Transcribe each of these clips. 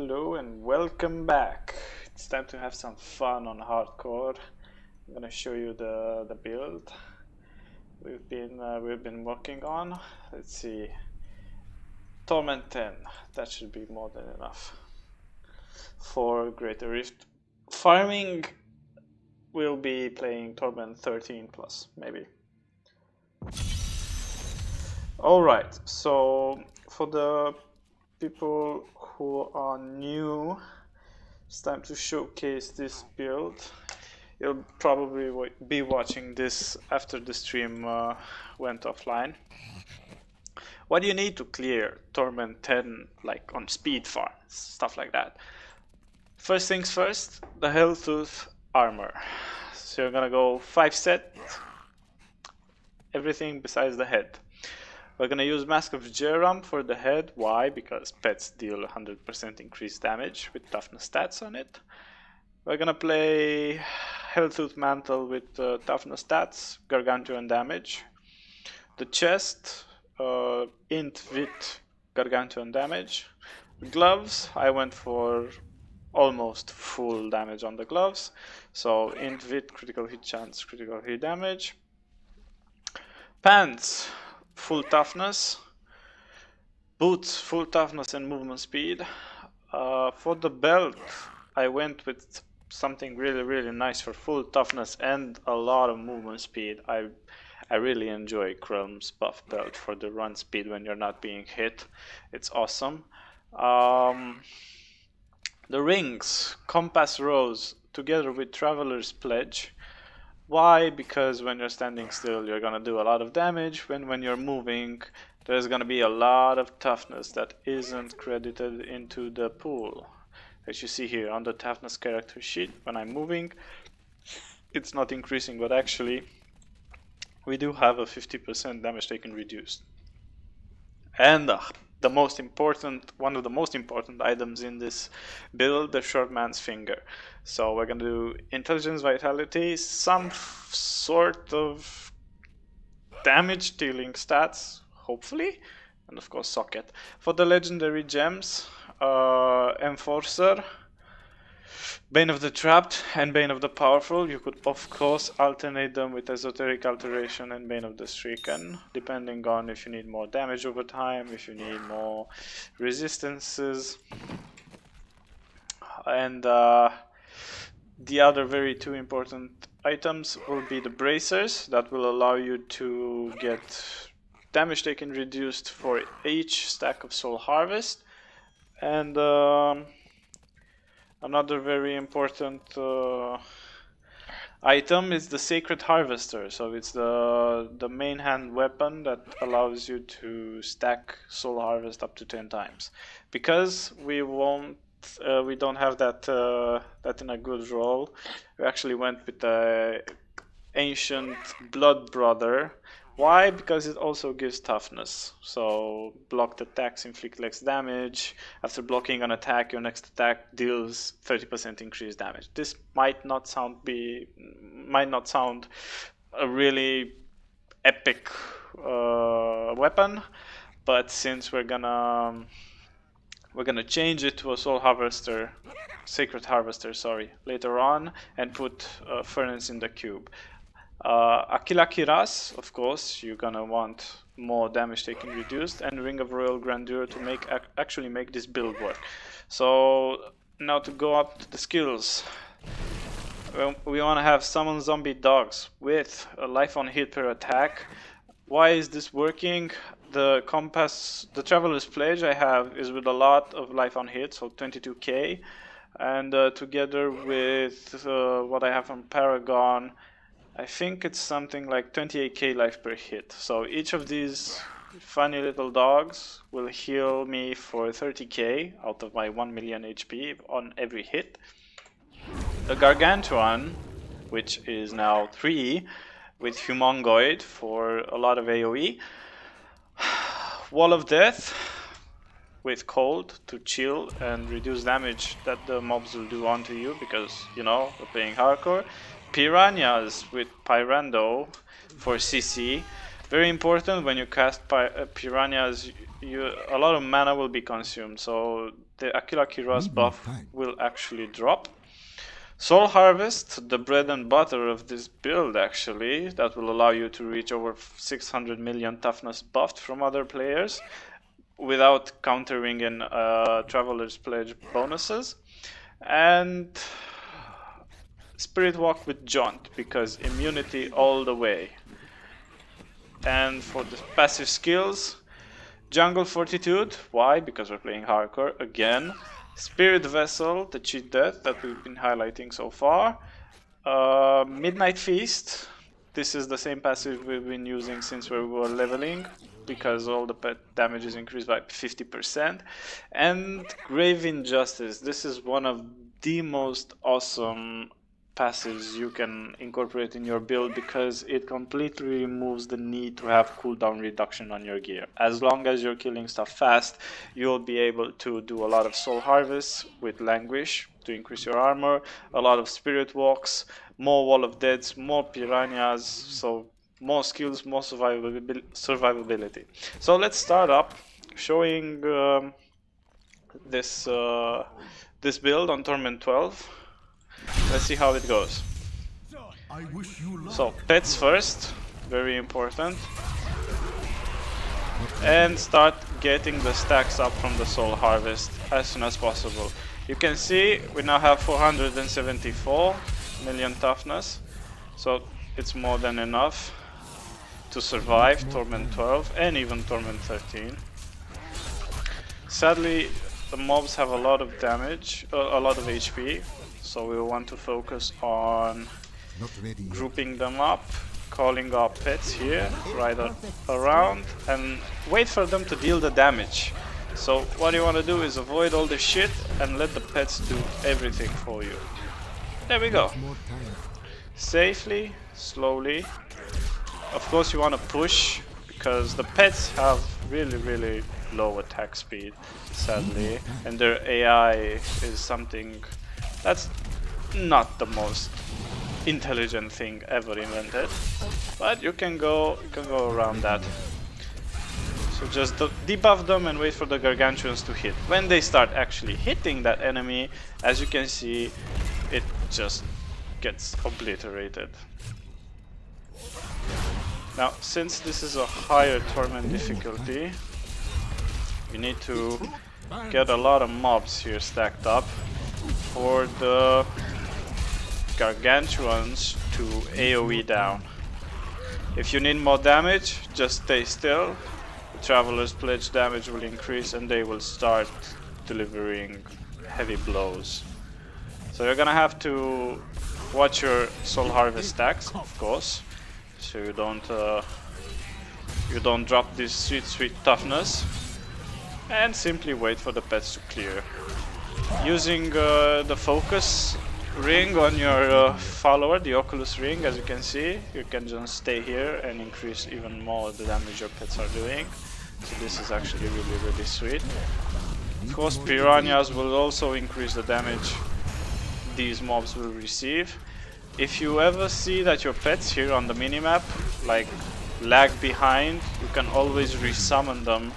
Hello and welcome back. It's time to have some fun on hardcore. I'm gonna show you the build we've been working on. Let's see, Torment 10. That should be more than enough for Greater Rift. Farming, we'll be playing Torment 13 plus maybe. All right. So for the people who are new, it's time to showcase this build. You'll probably be watching this after the stream went offline. What do you need to clear Torment 10, like on speed farms, stuff like that? First things first, the Heltooth armor. So you're gonna go 5 set, everything besides the head. We're gonna use Mask of Jeram for the head. Why? Because pets deal 100% increased damage with toughness stats on it. We're gonna play Heltooth Mantle with toughness stats, Gargantuan damage. The chest, int with Gargantuan damage. Gloves, I went for almost full damage on the gloves. So int with critical hit chance, critical hit damage. Pants, full toughness. Boots, full toughness and movement speed. For the belt, I went with something really nice for full toughness and a lot of movement speed. I really enjoy Chrom's buff belt for the run speed when you're not being hit. It's awesome. The rings, Compass Rose, together with Traveler's Pledge. Why? Because when you're standing still, you're gonna do a lot of damage. When you're moving, there's gonna be a lot of toughness that isn't credited into the pool. As you see here on the toughness character sheet, when I'm moving, it's not increasing, but actually we do have a 50% damage taken reduced. And the most important, one of the most important items in this build, the short man's finger. So we're gonna do intelligence, vitality, some sort of damage dealing stats, hopefully, and of course socket. For the legendary gems, Enforcer, Bane of the Trapped and Bane of the Powerful. You could of course alternate them with Esoteric Alteration and Bane of the Stricken, depending on if you need more damage over time, if you need more resistances. And the other two important items will be the bracers that will allow you to get damage taken reduced for each stack of soul harvest. And another very important item is the Sacred Harvester. So it's the main hand weapon that allows you to stack soul harvest up to 10 times. Because we don't have that in a good roll, we actually went with the Ancient Blood Brother. Why? Because it also gives toughness. So blocked attacks inflict less damage. After blocking an attack, your next attack deals 30% increased damage. This might not sound a really epic weapon, but since we're gonna change it to a soul harvester, sacred harvester, later on, and put furnace in the cube. Aquila Kiras, of course, you're gonna want more damage taken reduced, and Ring of Royal Grandeur to actually make this build work. So now to go up to the skills, we want to have summon zombie dogs with a life on hit per attack. Why is this working? The Traveler's Pledge I have is with a lot of life on hit, so 22k, and together with what I have from Paragon, I think it's something like 28k life per hit. So each of these funny little dogs will heal me for 30k out of my 1 million HP on every hit. The Gargantuan, which is now 3, with Humongoid for a lot of AoE. Wall of Death with Cold to chill and reduce damage that the mobs will do onto you, because, you know, we're playing hardcore. Piranhas with Pyrando for CC. Very important when you cast piranhas, a lot of mana will be consumed, so the Aquila Kiras buff will actually drop. Soul Harvest, the bread and butter of this build actually, that will allow you to reach over 600 million toughness buffed from other players without countering in Traveler's Pledge bonuses. And Spirit Walk with Jaunt, because immunity all the way. And for the passive skills, Jungle Fortitude. Why? Because we're playing hardcore again. Spirit Vessel, the cheat death that we've been highlighting so far. Midnight Feast. This is the same passive we've been using since we were leveling, because all the pet damage is increased by 50%. And Grave Injustice. This is one of the most awesome passives you can incorporate in your build, because it completely removes the need to have cooldown reduction on your gear. As long as you're killing stuff fast, you'll be able to do a lot of soul harvests with Languish to increase your armor, a lot of spirit walks, more wall of deads, more piranhas, so more skills, more survivability. So let's start up showing this build on Torment 12. Let's see how it goes. So, pets first, very important. And start getting the stacks up from the soul harvest as soon as possible. You can see we now have 474 million toughness, so it's more than enough to survive Torment 12 and even Torment 13. Sadly, the mobs have a lot of damage, a lot of HP. So we want to focus on grouping them up, calling our pets here, right around, and wait for them to deal the damage. So what you want to do is avoid all the shit and let the pets do everything for you. There we go. Safely, slowly. Of course you want to push, because the pets have really low attack speed, sadly, and their AI is something that's not the most intelligent thing ever invented, but you can go around that. So just debuff them and wait for the Gargantuans to hit. When they start actually hitting that enemy, as you can see, it just gets obliterated. Now, since this is a higher Torment difficulty, we need to get a lot of mobs here stacked up for the Gargantuans to AoE down. If you need more damage, just stay still. The Traveler's Pledge damage will increase and they will start delivering heavy blows. So you're gonna have to watch your Soul Harvest stacks, of course, so you don't drop this sweet toughness, and simply wait for the pets to clear. Using the focus ring on your follower, the Oculus ring, as you can see, you can just stay here and increase even more the damage your pets are doing. So this is actually really sweet. Of course, piranhas will also increase the damage these mobs will receive. If you ever see that your pets here on the minimap like lag behind, you can always resummon them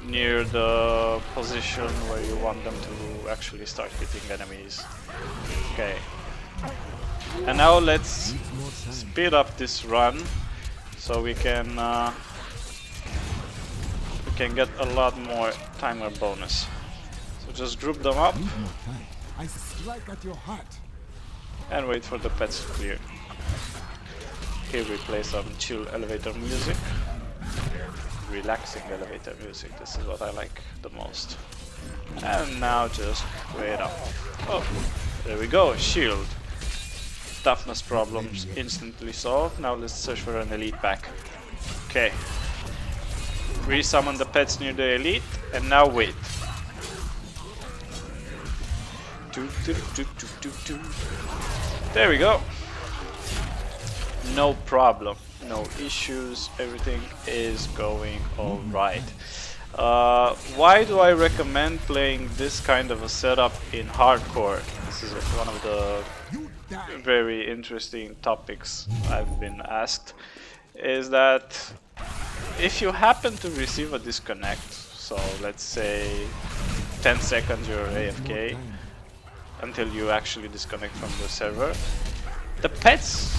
near the position where you want them to actually start hitting enemies. Okay. And now let's speed up this run so we can get a lot more timer bonus. So just group them up and wait for the pets to clear. Here we play some chill elevator music. Relaxing elevator music, this is what I like the most. And now just wait up. Oh, there we go, shield. Toughness problems instantly solved. Now let's search for an elite pack. Okay. Resummon the pets near the elite, and now wait. There we go. No problem, no issues, everything is going alright. Why do I recommend playing this kind of a setup in hardcore? This is one of the very interesting topics I've been asked. is that if you happen to receive a disconnect, so let's say 10 seconds you're AFK until you actually disconnect from the server, the pets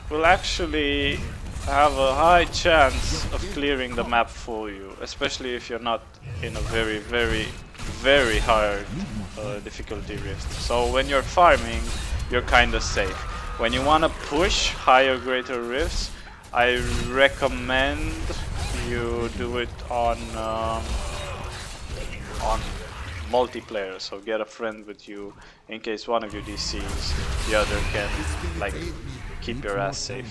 will actually have a high chance of clearing the map for you, especially if you're not in a very hard difficulty rift. So when you're farming, you're kind of safe. When you want to push higher, greater rifts, I recommend you do it on multiplayer. So get a friend with you in case one of you DCs, the other can like keep your ass safe.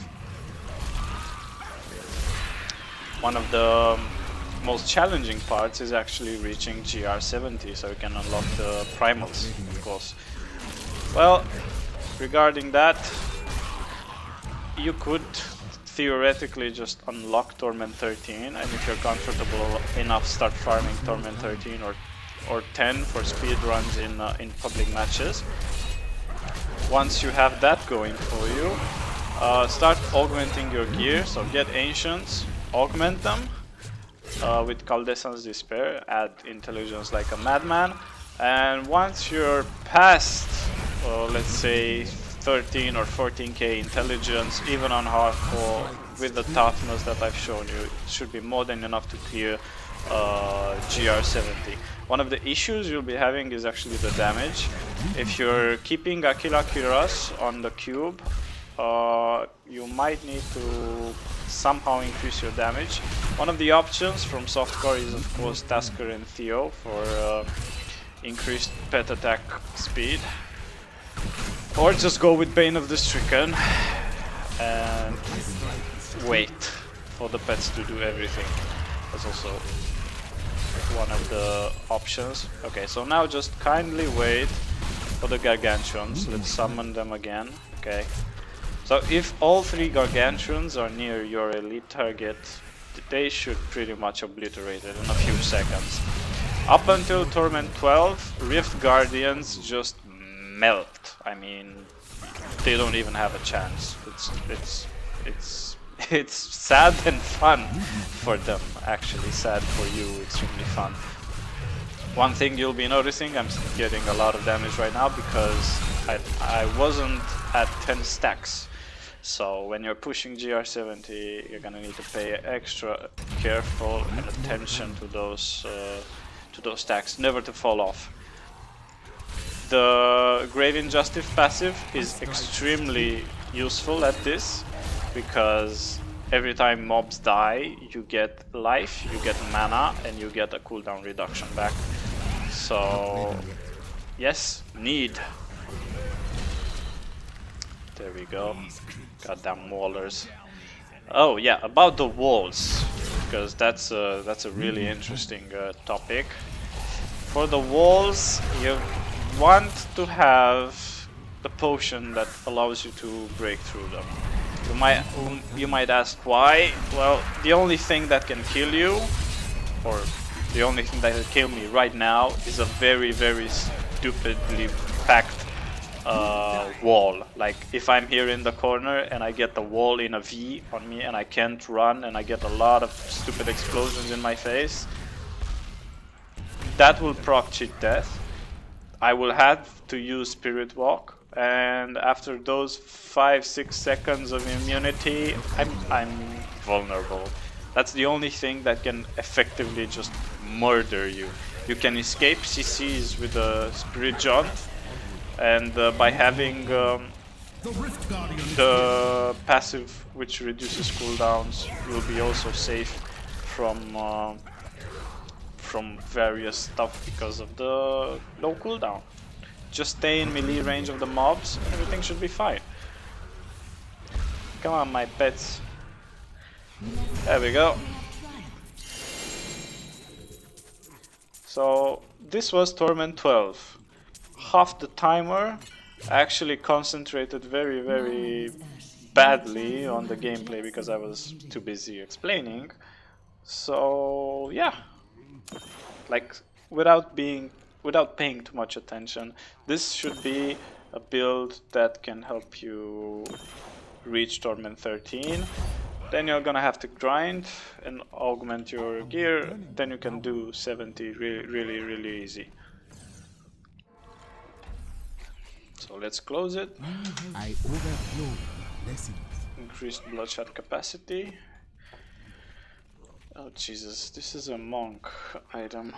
One of the most challenging parts is actually reaching GR60, so you can unlock the primals, of course. Well, regarding that, you could theoretically just unlock Torment 13, and if you're comfortable enough, start farming Torment 13 or 10 for speed runs in public matches. Once you have that going for you, start augmenting your gear, so get ancients, augment them with Caldescent's Despair, add intelligence like a madman, and once you're past, let's say 13 or 14k intelligence, even on hardcore, with the toughness that I've shown you, it should be more than enough to clear GR60. One of the issues you'll be having is actually the damage. If you're keeping Akila Kiras on the cube, you might need to somehow increase your damage. One of the options from softcore is of course Tasker and Theo for increased pet attack speed. Or just go with Bane of the Stricken and wait for the pets to do everything. That's also one of the options. Okay, so now just kindly wait for the Gargantuans. Let's summon them again. Okay. So if all three Gargantuans are near your elite target, they should pretty much obliterate it in a few seconds. Up until Torment 12, Rift Guardians just melt. I mean, they don't even have a chance. It's sad and fun for them. Actually, sad for you, extremely fun. One thing you'll be noticing, I'm getting a lot of damage right now because I wasn't at 10 stacks. So when you're pushing GR60, you're gonna need to pay extra careful and attention to those stacks, never to fall off. The Grave Injustice passive is extremely useful at this, because every time mobs die, you get life, you get mana, and you get a cooldown reduction back. So, yes, need. There we go. Goddamn wallers. Oh yeah, about the walls, because that's a really interesting topic. For the walls, you want to have the potion that allows you to break through them. You might ask why. Well, the only thing that can kill you, or the only thing that can kill me right now, is a very stupidly packed wall. Like if I'm here in the corner and I get the wall in a V on me and I can't run and I get a lot of stupid explosions in my face, that will proc cheat death. I will have to use Spirit Walk, and after those 5-6 seconds of immunity, I'm vulnerable. That's the only thing that can effectively just murder you. You can escape CCs with a Spirit Jaunt, and by having the passive which reduces cooldowns, you'll be also safe from various stuff because of the low cooldown. Just stay in melee range of the mobs and everything should be fine. Come on, my pets. There we go. So this was Torment 12. Half the timer I actually concentrated very badly on the gameplay because I was too busy explaining. So yeah, like without paying too much attention, this should be a build that can help you reach Torment 13. Then you're gonna have to grind and augment your gear. Then you can do 70 really easy. So let's close it. I overflow blessings. Increased bloodshot capacity. Oh Jesus, this is a monk item.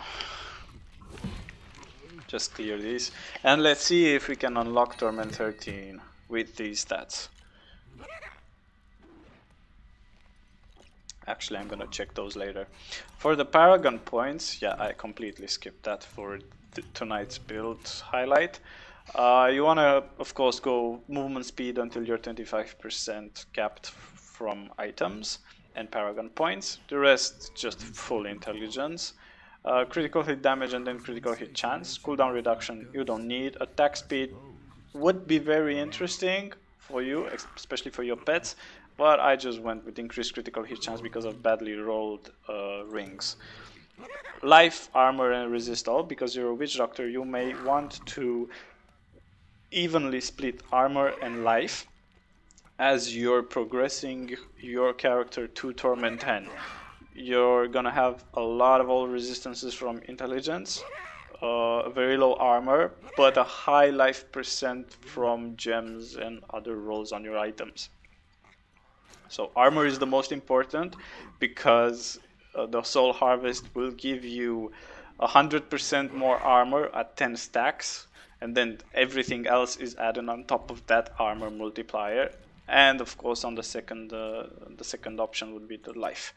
Just clear these. And let's see if we can unlock Torment 13 with these stats. Actually, I'm gonna check those later. For the Paragon Points, yeah, I completely skipped that for tonight's build highlight. You wanna, of course, go movement speed until you're 25% capped from items and Paragon Points. The rest, just full intelligence. Critical hit damage and then critical hit chance. Cooldown reduction, you don't need. Attack speed would be very interesting for you, especially for your pets. But I just went with increased critical hit chance because of badly rolled rings. Life, armor, and resist all. Because you're a witch doctor, you may want to evenly split armor and life as you're progressing your character to Torment 10. You're gonna have a lot of all resistances from intelligence, very low armor, but a high life percent from gems and other rolls on your items. So armor is the most important because the soul harvest will give you 100% more armor at 10 stacks, and then everything else is added on top of that armor multiplier. And of course on the second option would be the life.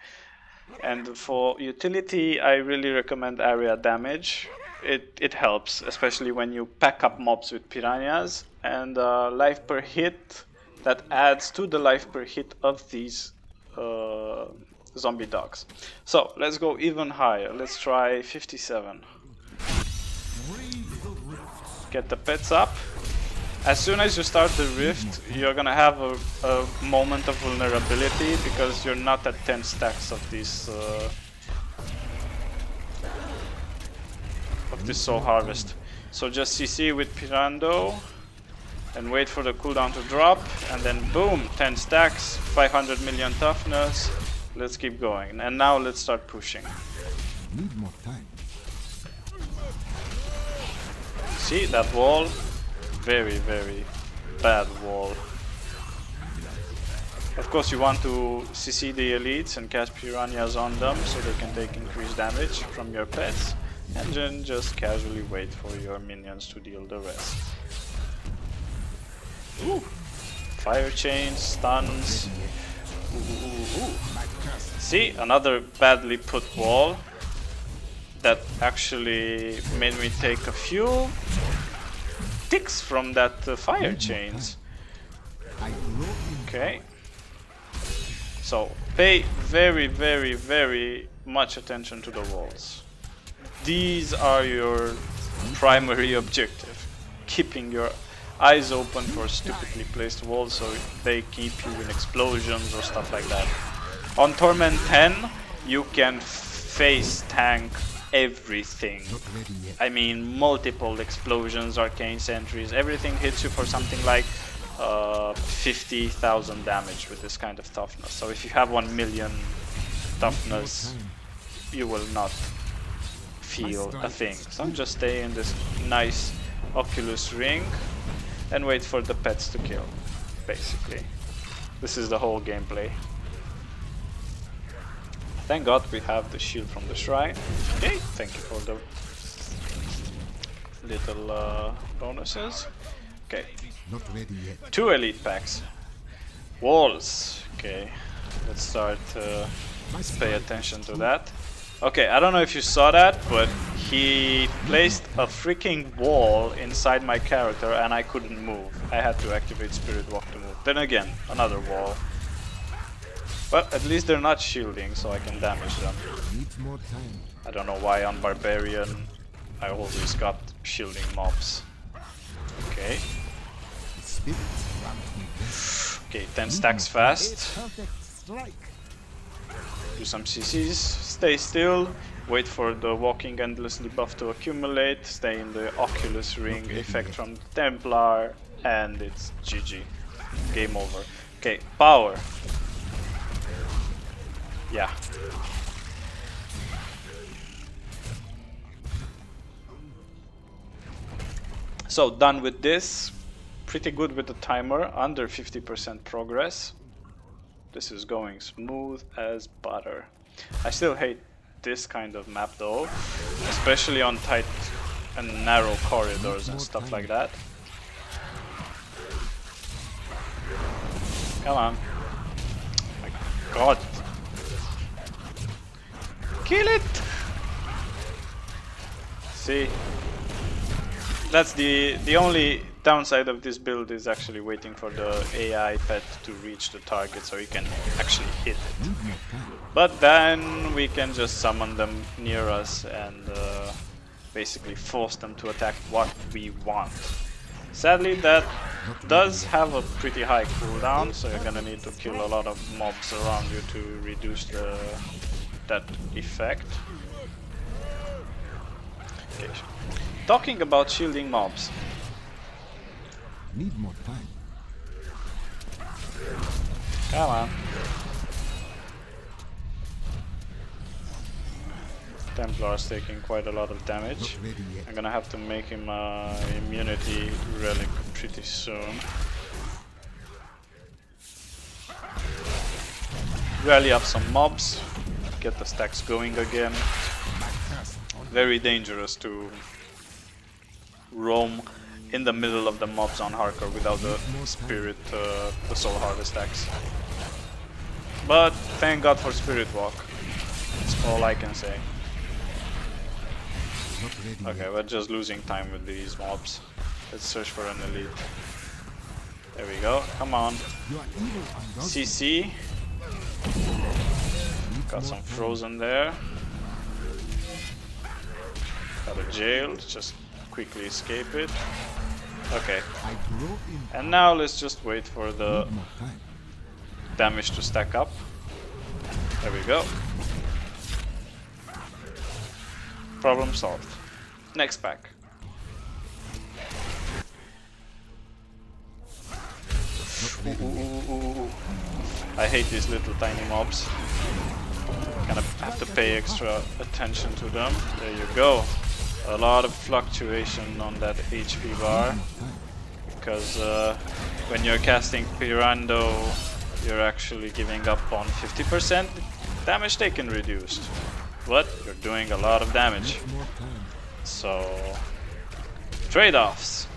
And for utility, I really recommend area damage. It helps, especially when you pack up mobs with piranhas, and life per hit that adds to the life per hit of these zombie dogs. So let's go even higher. Let's try 57. Get the pets up. As soon as you start the rift, you're gonna have a moment of vulnerability because you're not at 10 stacks of this soul harvest. So just CC with Pirando and wait for the cooldown to drop, and then boom, 10 stacks, 500 million toughness. Let's keep going, and now let's start pushing. Need more time. See that wall? Very bad wall. Of course you want to CC the elites and cast piranhas on them so they can take increased damage from your pets, and then just casually wait for your minions to deal the rest. Ooh. Fire chains, stuns. Ooh. See, another badly put wall that actually made me take a few ticks from that fire chains. Okay. So pay very much attention to the walls. These are your primary objective. Keeping your eyes open for stupidly placed walls so they keep you in explosions or stuff like that. On Torment 10, you can face tank everything. I mean, multiple explosions, arcane sentries, everything hits you for something like 50,000 damage with this kind of toughness. So if you have 1 million toughness, you will not feel a thing. So just stay in this nice Oculus ring and wait for the pets to kill, basically. This is the whole gameplay. Thank God we have the shield from the shrine. Okay, thank you for the little bonuses. Okay, Not ready yet. 2 elite packs. Walls. Okay, let's start pay attention to that. Okay, I don't know if you saw that, but he placed a freaking wall inside my character and I couldn't move. I had to activate Spirit Walk to move. Then again, another wall. But at least they're not shielding, so I can damage them. Need more time. I don't know why on Barbarian I always got shielding mobs. Okay. Okay, 10 stacks fast. Do some CCs, stay still, wait for the walking endlessly buff to accumulate, stay in the Oculus ring effect from the Templar, and it's GG. Game over. Okay, power. Yeah. So done with this. Pretty good with the timer, under 50% progress. This is going smooth as butter. I still hate this kind of map though, especially on tight and narrow corridors and stuff like that. Come on. Oh my god. Kill it! See? That's the only downside of this build is actually waiting for the AI pet to reach the target so you can actually hit it. But then we can just summon them near us and basically force them to attack what we want. Sadly, that does have a pretty high cooldown, so you're gonna need to kill a lot of mobs around you to reduce that effect. Okay. Talking about shielding mobs. Need more time. Come on. Templar's taking quite a lot of damage. Not ready yet. I'm gonna have to make him immunity relic pretty soon. Rally up some mobs, get the stacks going again. Very dangerous to roam in the middle of the mobs on hardcore without the spirit, the soul harvest stacks. But thank God for Spirit Walk. That's all I can say. Not ready Okay, yet. we're just losing time with these mobs. Let's search for an elite. There we go. Come on. You are evil and godless. CC. Needs Got more some time. frozen there. Got a jail. Just quickly escape it. Okay. I grow in. And now let's just wait for the Need more time. damage to stack up. There we go. Problem solved. Next pack. Not ready yet. I hate these little tiny mobs. Kind of have to pay extra attention to them. There you go. A lot of fluctuation on that HP bar. More time. Because when you're casting Pirando, you're actually giving up on 50% damage taken reduced. But you're doing a lot of damage. Need more time. So, trade-offs.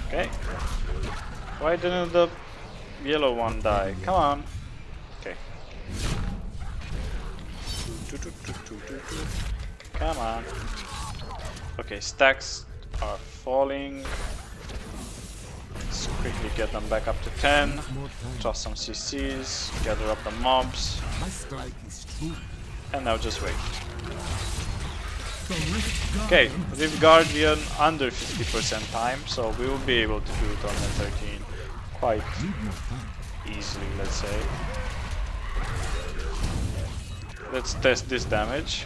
Okay. Why didn't the yellow one die? Come on. Okay. Come on. Okay, stacks are falling. Let's quickly get them back up to 10. More time. Toss some CCs, gather up the mobs, My strike is true. and now just wait. Okay, Rift Guardian under 50% time, so we will be able to do Torment 13 quite Need more time. easily, let's say. Let's test this damage.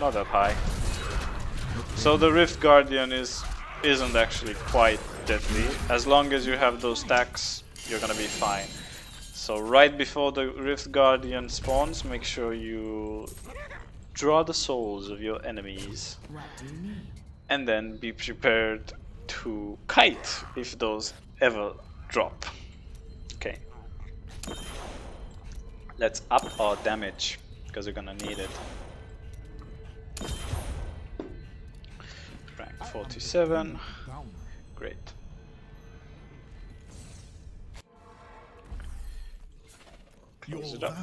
Not that high. So the Rift Guardian isn't actually quite deadly. As long as you have those stacks, you're gonna be fine. So right before the Rift Guardian spawns, make sure you draw the souls of your enemies. And then be prepared to kite if those ever drop. Okay. Let's up our damage, because we're gonna need it. Rank 47. Down. Great. Close it up.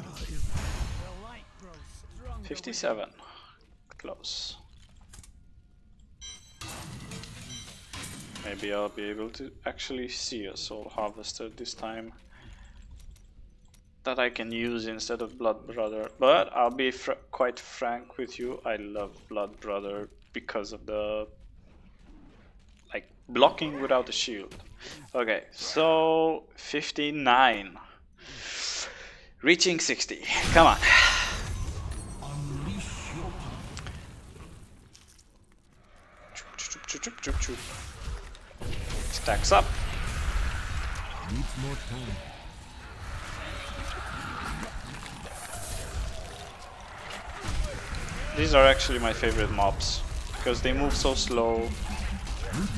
57. Close. Maybe I'll be able to actually see a soul harvester this time that I can use instead of Blood Brother. But I'll be quite frank with you, I love Blood Brother because of the blocking without a shield. Okay, so 59. Reaching 60. Come on. Stacks up. Needs more time. These are actually my favorite mobs because they move so slow. Need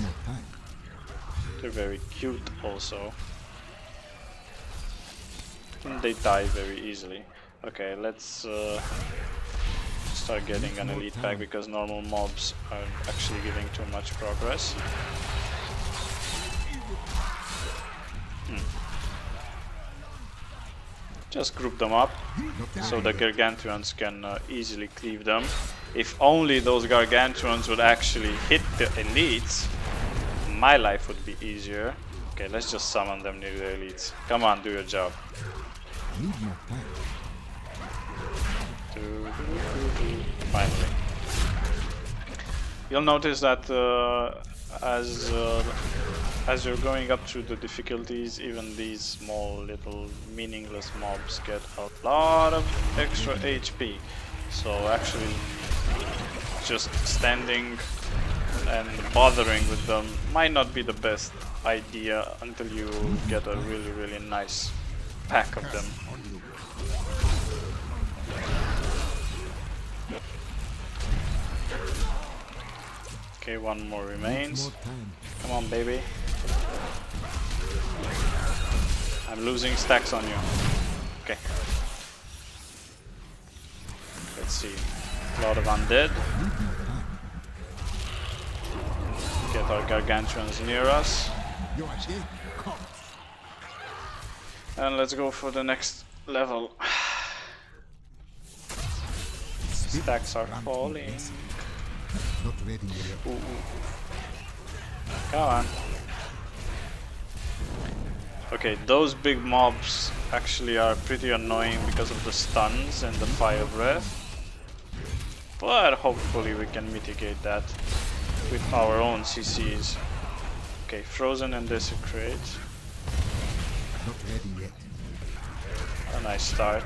more time. They're very cute also. And they die very easily. Okay, let's start getting an elite pack because normal mobs are actually giving too much progress. Just group them up so the Gargantuans can easily cleave them. If only those Gargantuans would actually hit the elites, my life would be easier. Okay, let's just summon them near the elites. Come on, do your job. Need more time. Finally. You'll notice that as you're going up through the difficulties, even these small little meaningless mobs get a lot of extra HP. So actually just standing and bothering with them might not be the best idea until you get a really nice pack of them. Okay, one more remains. Come on, baby. I'm losing stacks on you. Okay. Let's see. A lot of undead. Get our Gargantuans near us. And let's go for the next level. Stacks are falling. Not ready yet. Ooh. Come on. Okay, those big mobs actually are pretty annoying because of the stuns and the fire breath. But hopefully we can mitigate that with our own CCs. Okay, frozen and desecrate. Not ready yet. A nice start.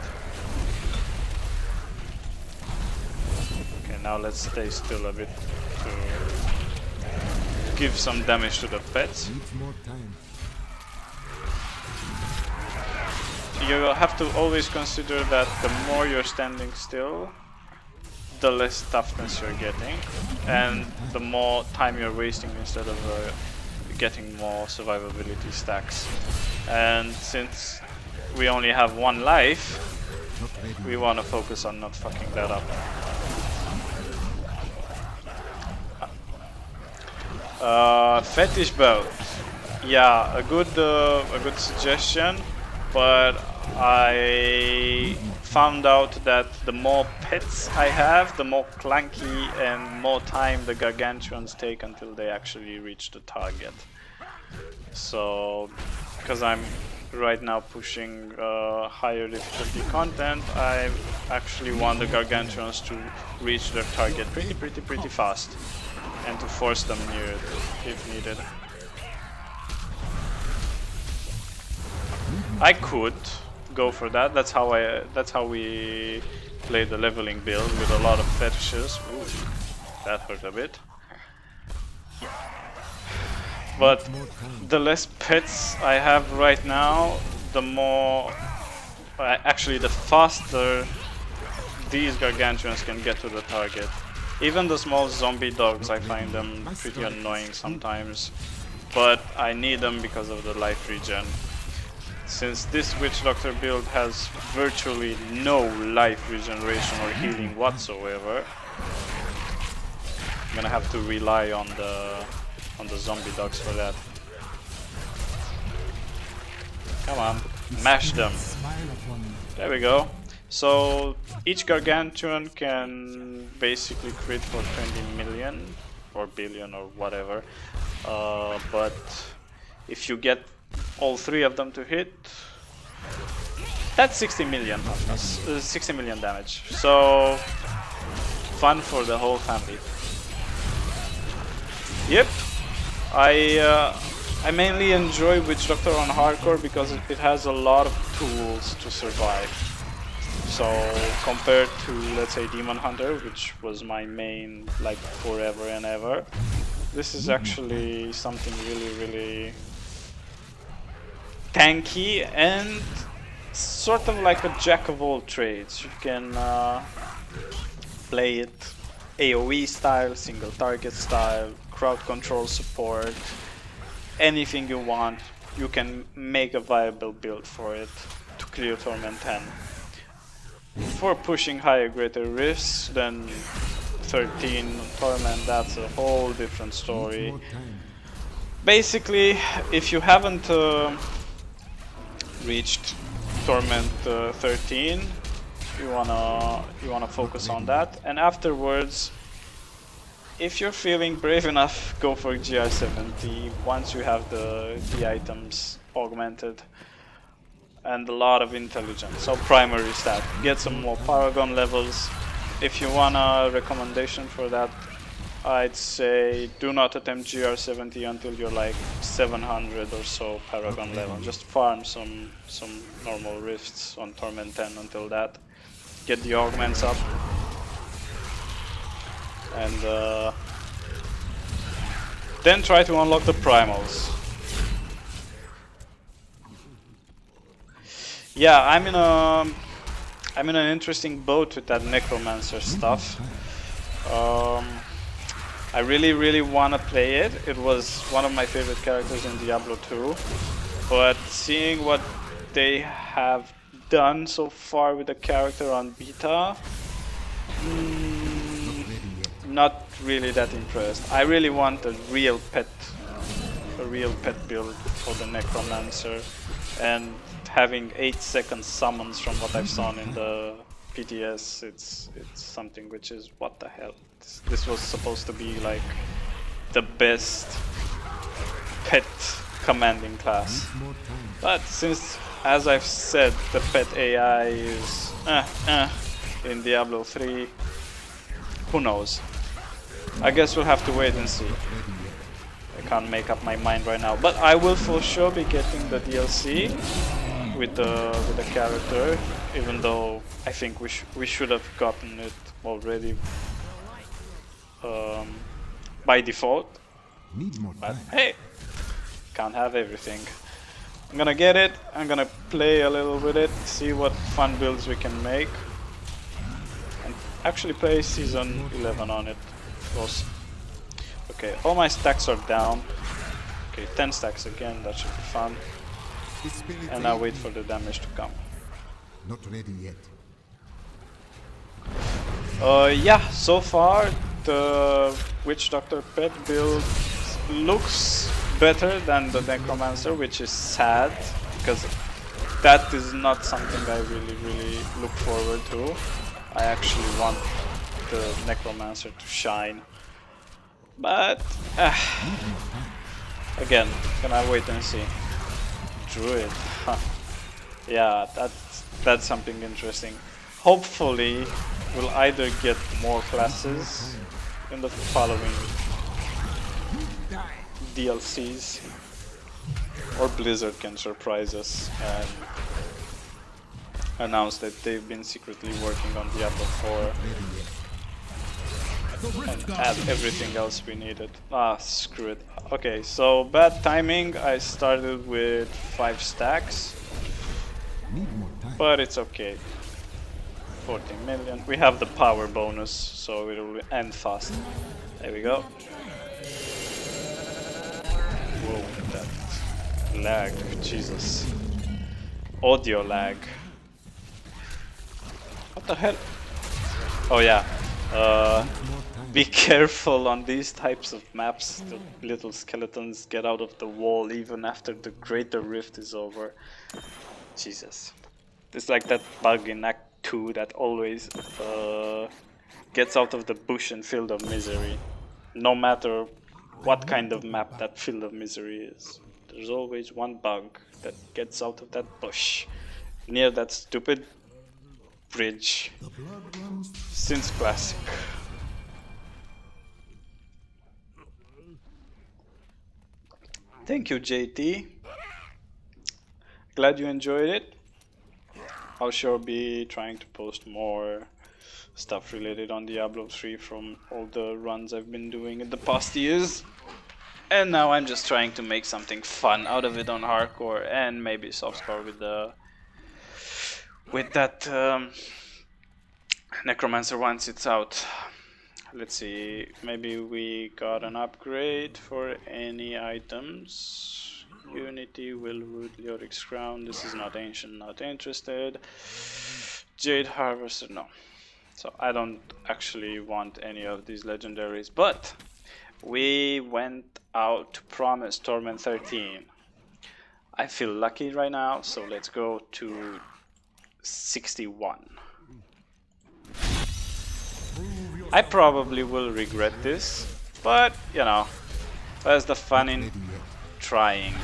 Okay, now let's stay still a bit to give some damage to the pets. Needs more time. You have to always consider that the more you're standing still, the less toughness you're getting, and the more time you're wasting instead of getting more survivability stacks. And since we only have one life, we want to focus on not fucking that up. Fetish belt. Yeah, a good suggestion, but I found out that the more pets I have, the more clunky and more time the Gargantuans take until they actually reach the target. So, because I'm right now pushing higher difficulty content, I actually want the Gargantuans to reach their target pretty fast, and to force them near it if needed. I could go for that. That's how we play the leveling build with a lot of fetishes. Ooh, that hurt a bit. But the less pets I have right now, the more, actually the faster these Gargantuans can get to the target. Even the small zombie dogs, I find them pretty annoying sometimes, but I need them because of the life regen. Since this Witch Doctor build has virtually no life regeneration or healing whatsoever, I'm gonna have to rely on the zombie dogs for that. Come on, mash them. There we go. So each Gargantuan can basically crit for 20 million or billion or whatever, but if you get all three of them to hit, that's 60 million toughness, 60 million damage. So fun for the whole family. Yep, I mainly enjoy Witch Doctor on hardcore because it has a lot of tools to survive. So compared to, let's say, Demon Hunter, which was my main like forever and ever, this is actually something really tanky and sort of like a jack of all trades. You can play it AoE style, single target style, crowd control support, anything you want. You can make a viable build for it to clear Torment 10. For pushing higher greater risks than 13 Torment, that's a whole different story. Basically, if you haven't reached Torment 13, you wanna focus on that, and afterwards, if you're feeling brave enough, go for GR60 once you have the items augmented and a lot of intelligence. So primary stat, get some more Paragon levels. If you want a recommendation for that, I'd say do not attempt GR70 until you're like 700 or so Paragon level. Just farm some normal rifts on Torment 10 until that. Get the augments up. And then try to unlock the primals. Yeah, I'm in an interesting boat with that necromancer stuff. I really want to play it. It was one of my favorite characters in Diablo 2, but seeing what they have done so far with the character on beta, not really that impressed. I really want a real pet build for the necromancer, and having 8-second summons from what I've seen in the PTS, it's something which is what the hell. This was supposed to be like the best pet commanding class, but since, as I've said, the pet AI is in Diablo 3, who knows? I guess we'll have to wait and see. I can't make up my mind right now, but I will for sure be getting the DLC with the character, even though I think we should have gotten it already by default. But hey, can't have everything. I'm gonna get it, I'm gonna play a little with it, see what fun builds we can make, and actually play season 11 on it. Okay, all my stacks are down. Okay, 10 stacks again, that should be fun. And I'll wait for the damage to come. Not ready yet. Yeah, so far the Witch Doctor pet build looks better than the Necromancer, which is sad, because that is not something I really look forward to. I actually want the Necromancer to shine. But again, gonna wait and see. Druid, huh. Yeah, that's something interesting. Hopefully, we'll either get more classes in the following DLCs, or Blizzard can surprise us and announce that they've been secretly working on Diablo 4 and add everything else we needed. Ah, screw it. Okay, so bad timing. I started with 5 stacks, but it's okay. 14 million. We have the power bonus, so it'll end fast. There we go. Whoa, that lag, Jesus. Audio lag. What the hell? Oh yeah. Be careful on these types of maps. The little skeletons get out of the wall even after the greater rift is over. Jesus. It's like that bug in Act 2 that always gets out of the bush and Field of Misery. No matter what kind of map that Field of Misery is, there's always one bug that gets out of that bush near that stupid bridge since Classic. Thank you, JT. Glad you enjoyed it. I'll sure be trying to post more stuff related on Diablo 3 from all the runs I've been doing in the past years. And now I'm just trying to make something fun out of it on hardcore and maybe softcore with that Necromancer once it's out. Let's see, maybe we got an upgrade for any items. Unity, Willwood, Leoric's Crown. This is not ancient, not interested. Jade Harvester, no. So I don't actually want any of these legendaries, but we went out to promise Torment 13. I feel lucky right now, so let's go to 61. I probably will regret this, but you know, there's the fun in trying.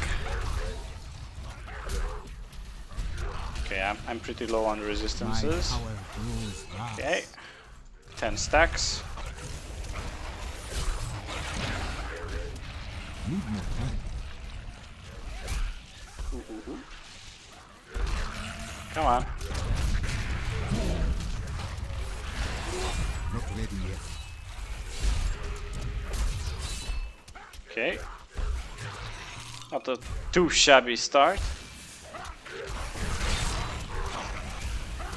Okay, I'm pretty low on resistances. Okay, 10 stacks. Ooh. Come on. Not ready yet. Okay. Not a too shabby start.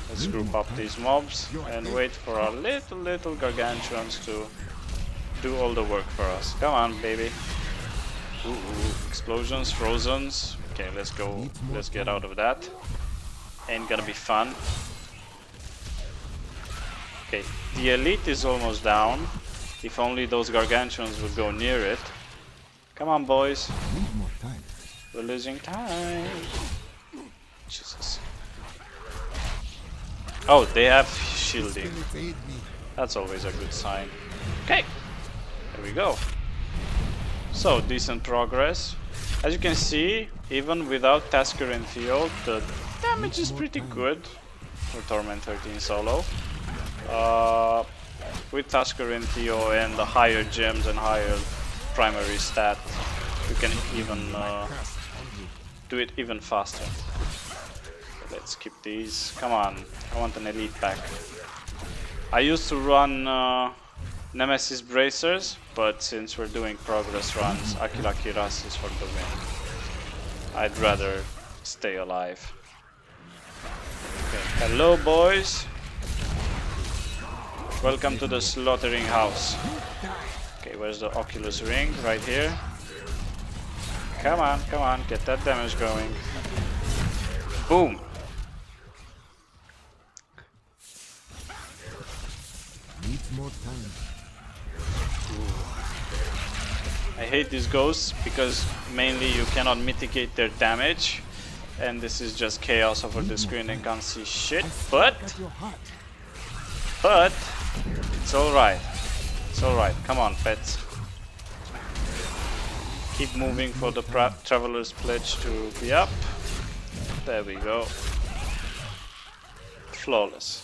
Let's group up these mobs and wait for our little gargantuans to do all the work for us. Come on, baby. Ooh, explosions, frozens. Okay, let's go. Let's get out of that. Ain't gonna be fun. Okay, the elite is almost down. If only those gargantuans would go near it. Come on, boys. We're losing time. Jesus. Oh, they have shielding. That's always a good sign. Okay, here we go. So, decent progress. As you can see, even without Tasker and Theo, the damage is pretty good for Torment 13 solo. With Tasker and Theo and the higher gems and higher primary stat, you can even do it even faster. Let's keep these. Come on, I want an elite pack. I used to run Nemesis Bracers, but since we're doing progress runs, Aquila Kiras is for the win. I'd rather stay alive. Okay. Hello, boys. Welcome to the slaughtering house. Okay, where's the Oculus ring? Right here. Come on, get that damage going. Boom. Needs more time. I hate these ghosts because mainly you cannot mitigate their damage, and this is just chaos over the screen and can't see shit. But it's alright. It's alright. Come on, pets. Keep moving for the Traveler's Pledge to be up. There we go. Flawless.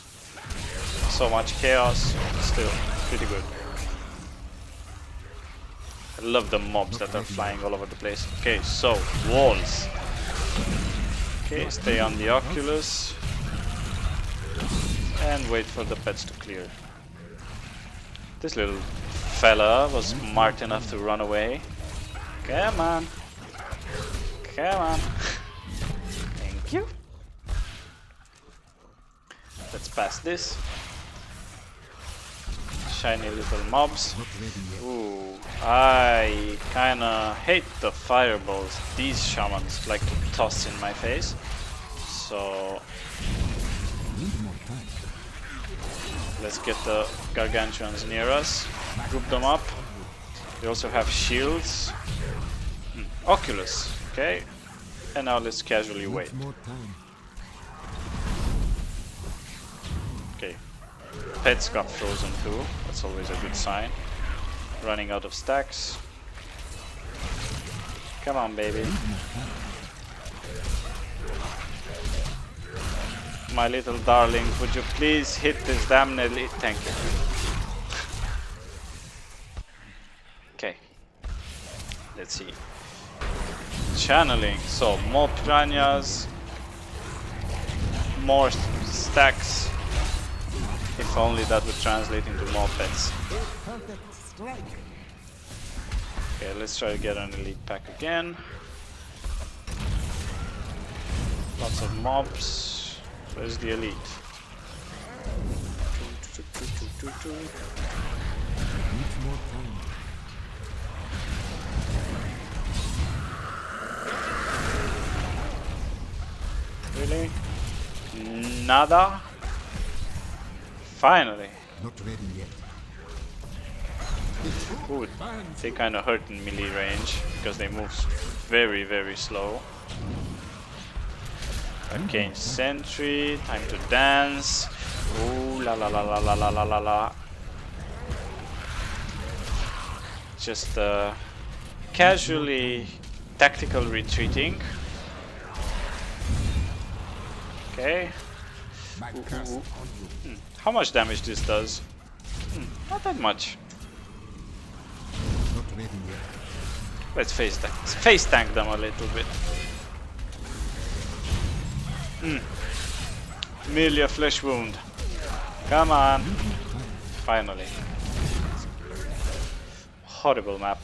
So much chaos, still pretty good. I love the mobs that are flying all over the place. Okay, so walls. Okay, stay on the Oculus and wait for the pets to clear. This little fella was smart enough to run away. Come on. Come on. Thank you. Let's pass this. Shiny little mobs. Ooh, I kinda hate the fireballs these shamans like to toss in my face. So let's get the gargantuans near us. Group them up. They also have shields. Oculus, okay. And now let's casually wait. Okay. Pets got frozen too. That's always a good sign. Running out of stacks. Come on, baby. My little darling, would you please hit this damn elite? Thank you. Okay. Let's see. Channeling. So, more piranhas. More stacks. If only that would translate into more pets. Okay, let's try to get an elite pack again. Lots of mobs. Where's the elite? Needs more time. Really? Nada? Finally. Not ready yet. Ooh, they kind of hurt in melee range because they move very, very slow. Okay, sentry, time to dance. Ooh, la la la la la la la la la. Just casually tactical retreating. Okay. How much damage this does? Not that much. Not ready yet. Let's face tank them a little bit. Merely a flesh wound. Come on. Finally. Horrible map.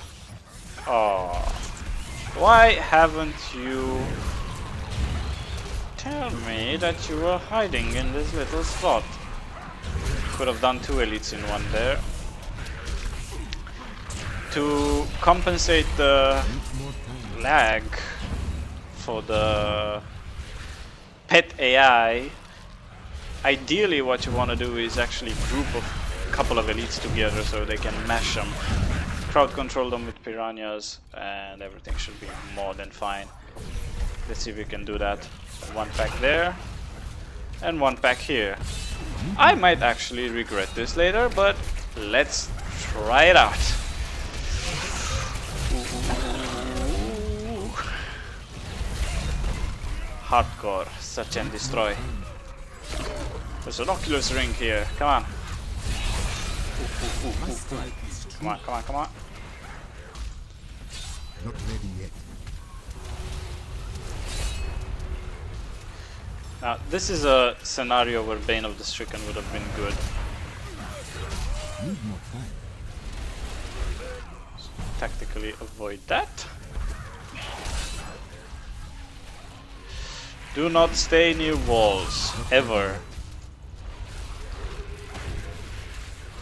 Oh. Why haven't you tell me that you were hiding in this little spot? Could have done 2 elites in one there. To compensate the lag for the pet AI, ideally what you want to do is actually group a couple of elites together so they can mash them. Crowd control them with piranhas and everything should be more than fine. Let's see if we can do that. 1 pack there and 1 pack here. I might actually regret this later, but let's try it out. Ooh. Hardcore, search and destroy. There's an Oculus ring here, come on. Come on, come on, come on. Not ready yet. Now, this is a scenario where Bane of the Stricken would have been good. Need more time. Tactically avoid that. Do not stay near walls, ever.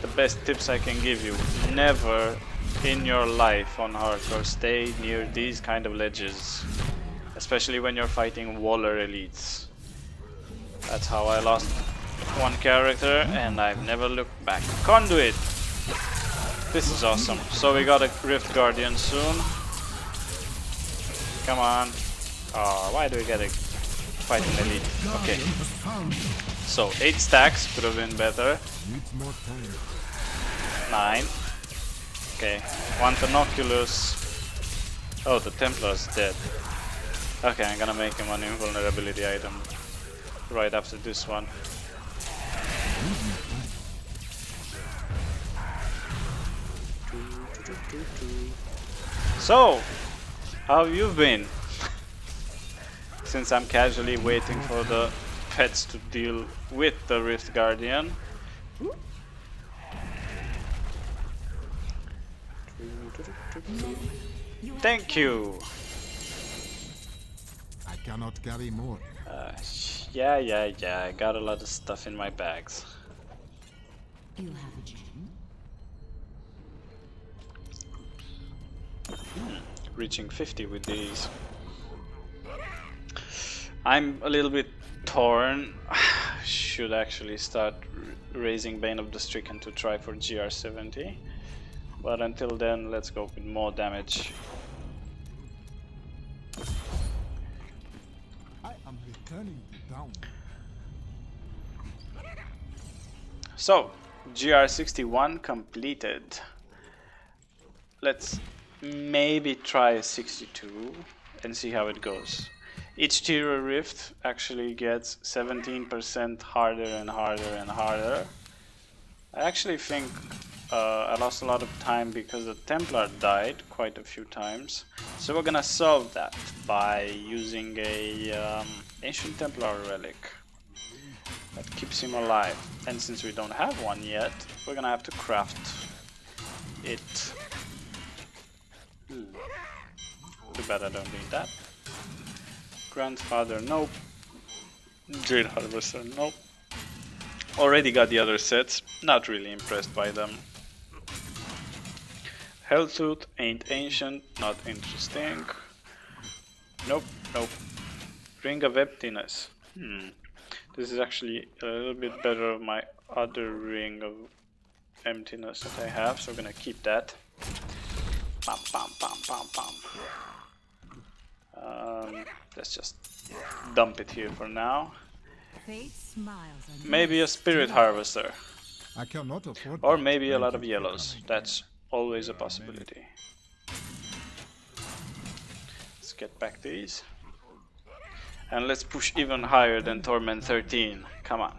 The best tips I can give you, never in your life on hardcore stay near these kind of ledges. Especially when you're fighting Waller elites. That's how I lost 1 character and I've never looked back. Conduit! This is awesome. So we got a Rift Guardian soon. Come on. Oh, why do we get a fighting elite? Okay. So 8 stacks could have been better. Needs more time. 9. Okay. 1 Tanoculus. Oh, the Templar's dead. Okay, I'm gonna make him an invulnerability item right after this one. So, how have you been? Since I'm casually waiting for the pets to deal with the Rift Guardian. Thank you! I cannot carry more. Yeah, I got a lot of stuff in my bags. You have a gem? Reaching 50 with these. I'm a little bit torn. Should actually start raising Bane of the Stricken to try for GR70. But until then, let's go with more damage. I am returning to down. So, GR61 completed. Let's maybe try a 62 and see how it goes. Each tier of Rift actually gets 17% harder and harder and harder. I actually think I lost a lot of time because the Templar died quite a few times. So we're gonna solve that by using a Ancient Templar relic that keeps him alive. And since we don't have one yet, we're gonna have to craft it. Too bad I don't need that. Grandfather, nope. Jade Harvester, nope. Already got the other sets, not really impressed by them. Heltooth ain't ancient, not interesting. Nope, nope. Ring of Emptiness. This is actually a little bit better of my other Ring of Emptiness that I have, so we're gonna keep that. Bam, bam, bam, bam, bam. Let's just dump it here for now. Fate smiles on Maybe a Spirit Harvester. I cannot afford Or that. maybe a Thank lot you of for yellows. coming. That's always a possibility. Let's get back these. And let's push even higher than Torment 13. Come on.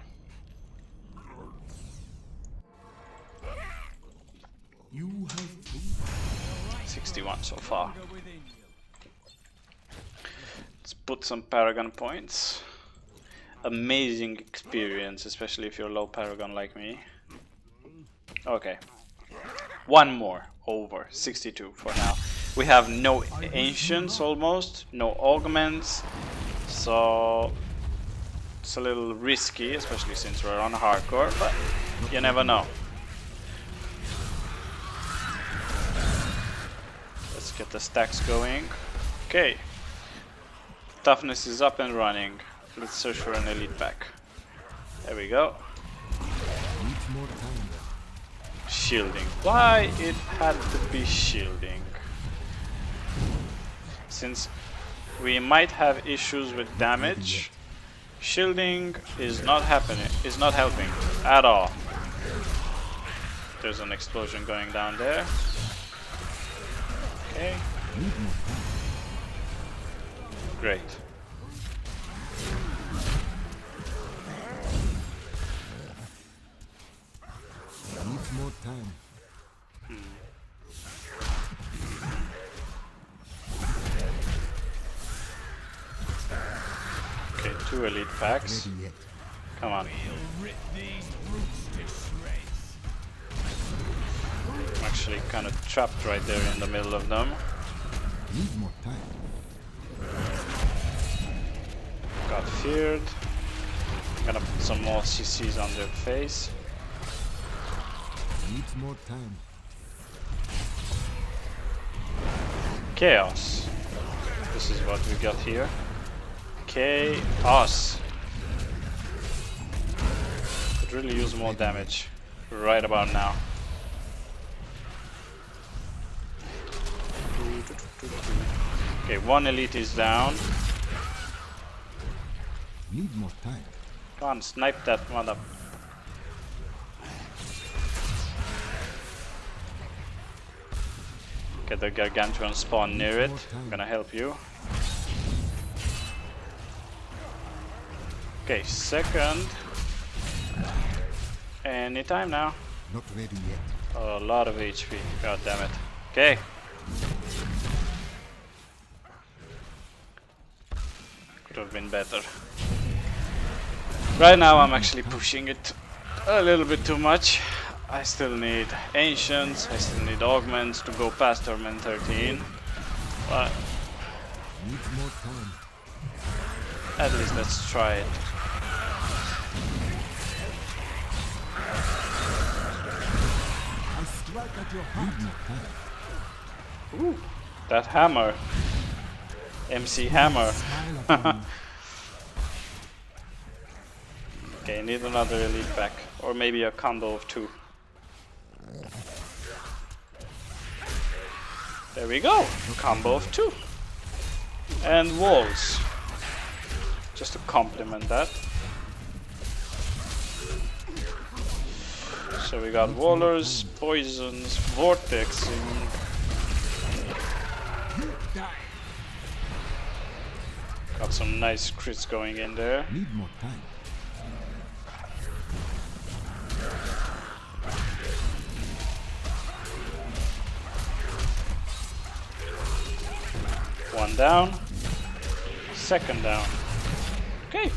You have 61 so far. Let's put some Paragon Points. Amazing experience, especially if you're low Paragon like me. Okay. One more. Over. 62 for now. We have no Ancients almost. No Augments. So it's a little risky, especially since we're on hardcore, but you never know. Let's get the stacks going. Okay. Toughness is up and running. Let's search for an elite pack. There we go. needs more time. Shielding. Why it had to be shielding? Since we might have issues with damage, shielding is not happening. Is not helping at all. There's an explosion going down there. Okay. Need more time. Great. Needs more time. Okay, 2 elite packs. Ready yet. Come on. I'm actually kind of trapped right there in the middle of them. Need more time. Got feared. Gonna put some more CCs on their face. Needs more time. Chaos. This is what we got here. Chaos. Could really use more damage right about now. Okay, 1 elite is down. Need more time. Come on, snipe that mother. Get the Gargantuan spawn near it. I'm gonna help you. Okay, second. Anytime now. Not ready yet. A lot of HP. God damn it. Okay. Could have been better. Right now I'm actually pushing it a little bit too much. I still need Ancients, I still need Augments to go past Torment 13. But Needs more time. at least let's try it. I strike at your heart. Need more time. Ooh, that hammer. MC Hammer. Smile upon me. Okay, need another elite pack. Or maybe a combo of 2. There we go. Combo of 2. And walls. Just to complement that. So we got wallers, poisons, vortexing. Got some nice crits going in there. Need more time. One down. Second down. Okay.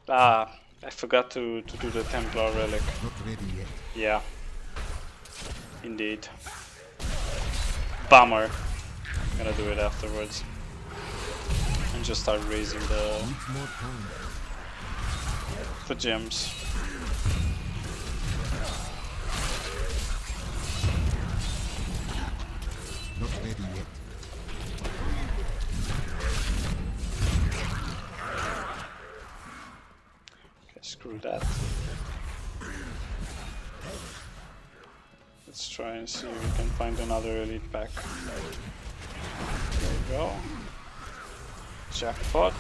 Ah, I forgot to do the Templar relic. Not ready yet. Yeah. Indeed. Bummer. Gonna do it afterwards. And just start raising the Needs more time. the gems. Not ready yet. Okay, screw that. Let's try and see if we can find another elite pack. There we go. Jackpot.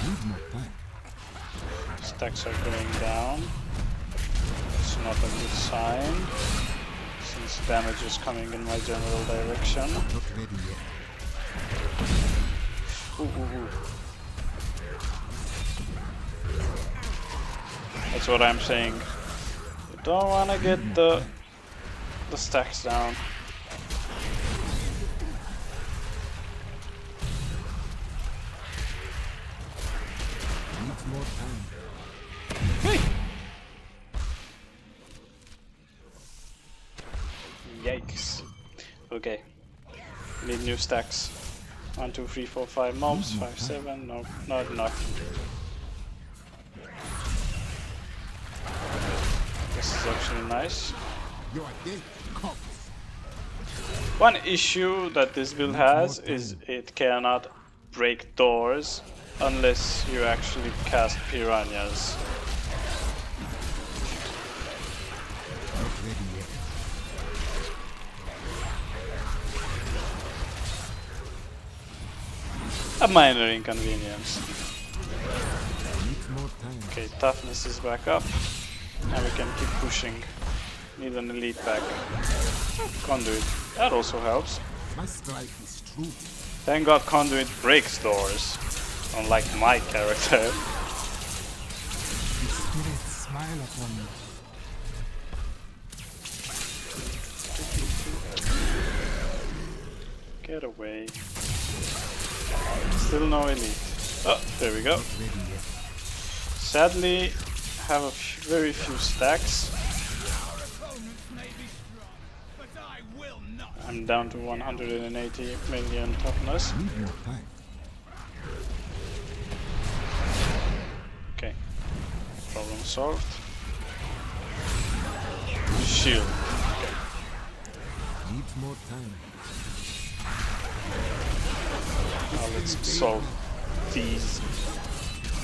Need more time. Stacks are going down. It's not a good sign, since damage is coming in my general direction. Not ready yet. Ooh. That's what I'm saying. You don't want to get the stacks down. Needs more time. Hey! Yikes. Okay. Need new stacks. 1, 2, 3, 4, 5 mobs. 5, 7. No, not enough. This is actually nice. Your day comes. One issue that this build has is it cannot break doors unless you actually cast piranhas. Not ready yet. A minor inconvenience. Needs more time. Okay, toughness is back up. And we can keep pushing. Need an elite pack. Conduit. That also helps. My strike is true. Thank God Conduit breaks doors. Unlike my character. The spirits smile upon me. Get away. Still no elite. Oh, there we go. Not ready yet. Sadly, have a very few stacks. I'm down to 180 million toughness. Need more time. Okay, problem solved. Shield. Needs more time. Now let's solve these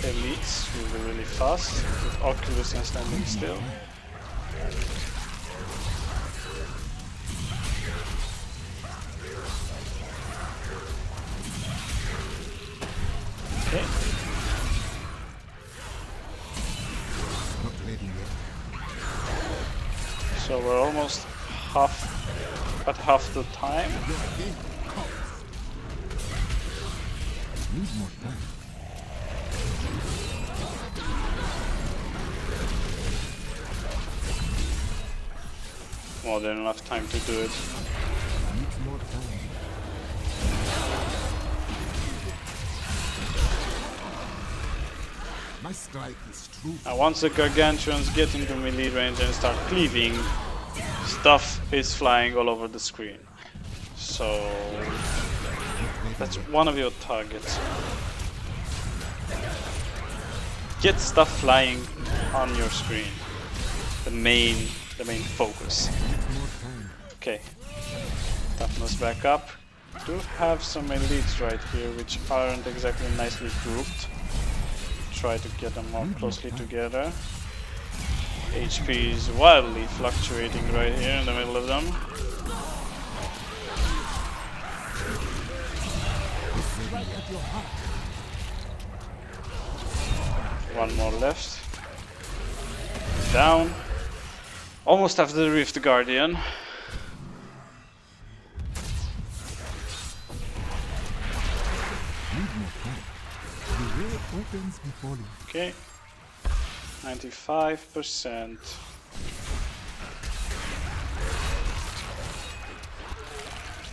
elites really fast with Oculus and standing still. Okay. Not ready yet. So we're almost at half the time. Your day comes. Need more time. More than enough time to do it. Needs more time. My strike is true. Now once the Gargantuans get into melee range and start cleaving, stuff is flying all over the screen. So that's one of your targets. Get stuff flying on your screen. The main focus. Needs more time. Okay. Toughness back up. Do have some elites right here which aren't exactly nicely grouped. Try to get them more closely together. HP is wildly fluctuating right here in the middle of them. Strike at your heart. One more left. Down. Almost after the Rift Guardian. Need more time. The way opens before you. Okay. 95%.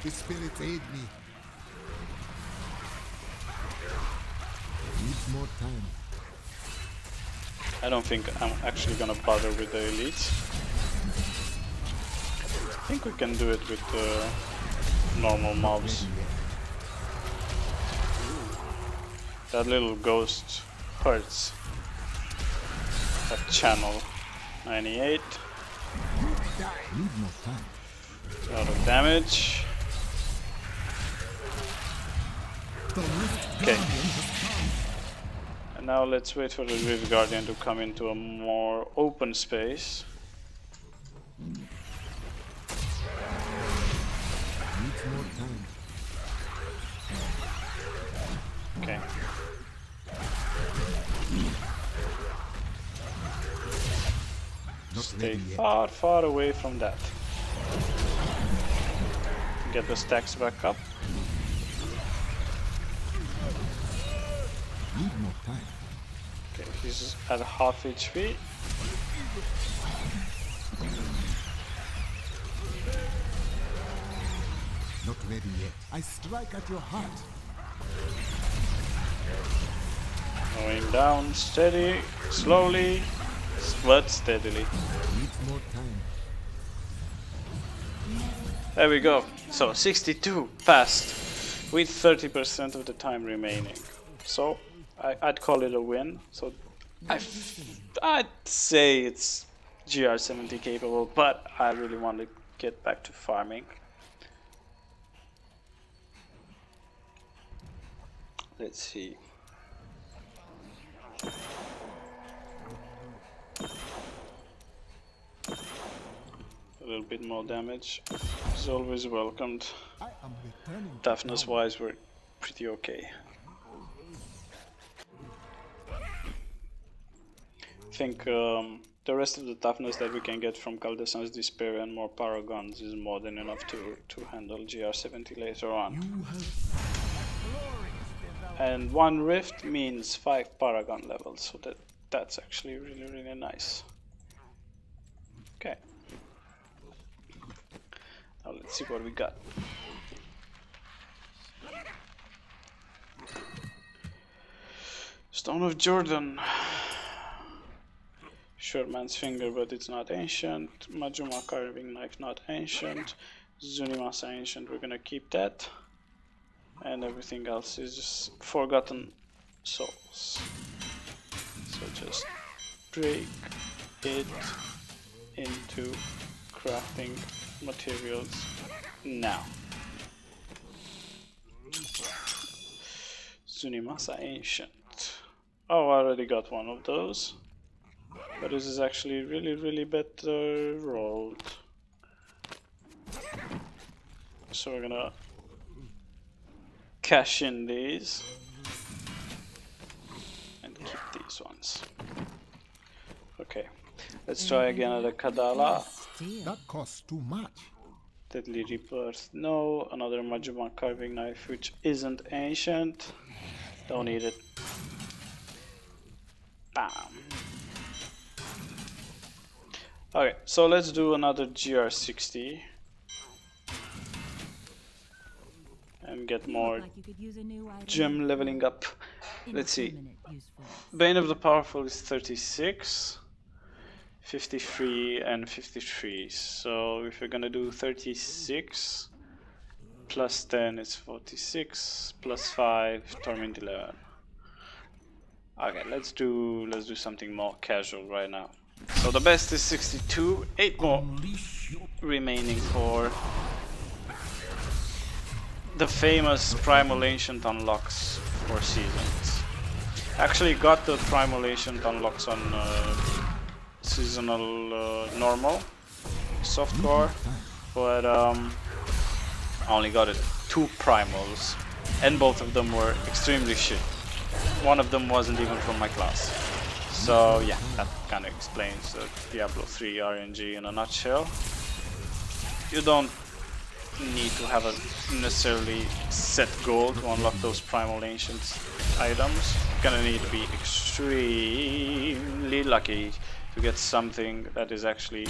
The spirits aid me. Needs more time. I don't think I'm actually gonna bother with the elites. I think we can do it with the normal mobs. That little ghost hurts. a channel. 98. Need more time. A lot of damage. The Rift Okay. Guardian has come. And now let's wait for the Rift Guardian to come into a more open space. Needs more time. Okay. Not Stay ready yet. far, far away from that. Get the stacks back up. Need more time. Okay, he's at half HP. Not ready yet. I strike at your heart. Going down steady, slowly, but steadily. Needs more time. There we go. So 62 fast with 30% of the time remaining. So I'd call it a win. So I'd say it's GR70 capable, but I really want to get back to farming. Let's see. A little bit more damage is always welcomed. I am returning. to Toughness ground. wise, we're pretty okay. I think the rest of the toughness that we can get from Caldescent's Despair and more Paragons is more than enough to handle GR70 later on. You have And one rift means 5 Paragon levels, so that's actually really nice. Okay. Now let's see what we got. Stone of Jordan. Short man's finger, but it's not ancient. Majuma carving knife, not ancient. Zunimasa ancient, we're gonna keep that. And everything else is just forgotten souls. So just break it into crafting materials now. Zunimasa ancient. Oh, I already got one of those. But this is actually really better rolled. So we're gonna cash in these and keep these ones. Okay, let's try again at a Kadala. Steal. that costs too much. Deadly Rebirth, no. Another Majuma carving knife, which isn't ancient. Don't need it. Bam. Okay, so let's do another GR60 and get more Like you could use a new item gem leveling up. Let's see. indiscriminate usefulness. Bane of the Powerful is 36, 53 and 53. So if we're gonna do 36 plus 10 is 46 plus 5 Torment 11. Okay, let's do something more casual right now. So the best is 62, 8 more remaining for the famous Primal Ancient unlocks for seasons. Actually got the Primal Ancient unlocks on seasonal normal, softcore, but I only got it 2 primals, and both of them were extremely shit. One of them wasn't even from my class. So yeah, that kind of explains the Diablo 3 RNG in a nutshell. You don't need to have a necessarily set goal to unlock those Primal Ancients items. You're gonna need to be extremely lucky to get something that is actually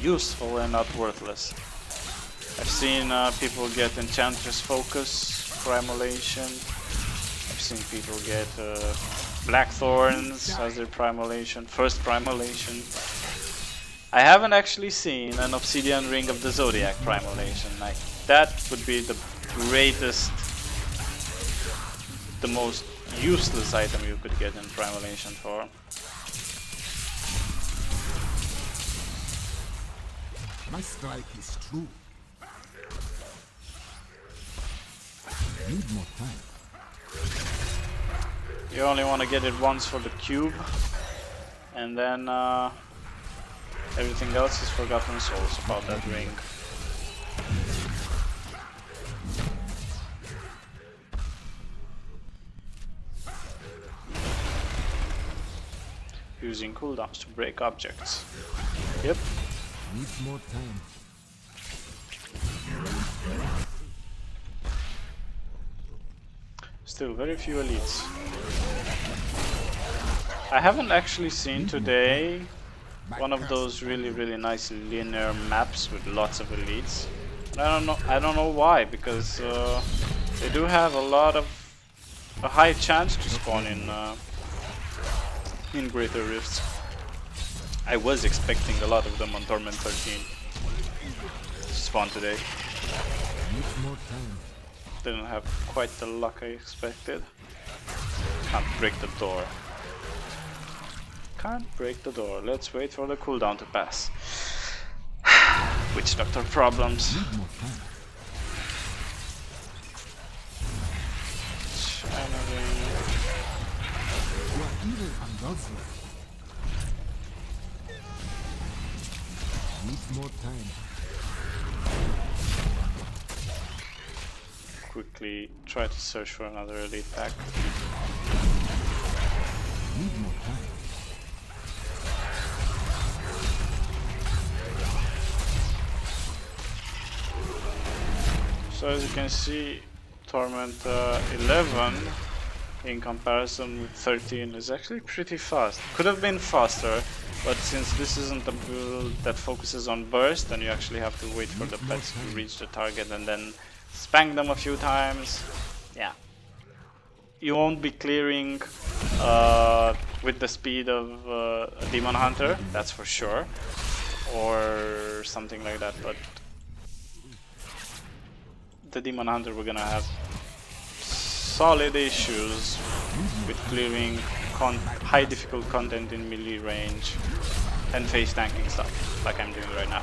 useful and not worthless. I've seen people get Enchantress Focus, Primal Ancient. I've seen people get Blackthorns as their Primal Ancient, first Primal Ancient. I haven't actually seen an Obsidian Ring of the Zodiac Primal Ancient. Like, that would be the greatest, the most useless item you could get in Primal Ancient form. My strike is true. Need more time. You only want to get it once for the cube, and then everything else is forgotten souls about that ring. Using cooldowns to break objects. Yep. Need more time. Still very few elites. I haven't actually seen today one of those really nice linear maps with lots of elites. I don't know why, because they do have a high chance to spawn in Greater Rifts. I was expecting a lot of them on Torment 13 to spawn today. Need more time. Didn't have quite the luck I expected. Can't break the door. Can't break the door. Let's wait for the cooldown to pass. Witch Doctor problems. Need more time. Channeling. You are evil and God's way. Need more time. Quickly try to search for another elite pack. Need more time. So as you can see, Torment 11 in comparison with 13 is actually pretty fast. Could have been faster, but since this isn't a build that focuses on burst, then you actually have to wait for the pets to reach the target and then spank them a few times. Yeah. You won't be clearing with the speed of a Demon Hunter, that's for sure. Or something like that, but the Demon Hunter we're gonna have solid issues with clearing high difficult content in melee range and face tanking stuff, like I'm doing right now.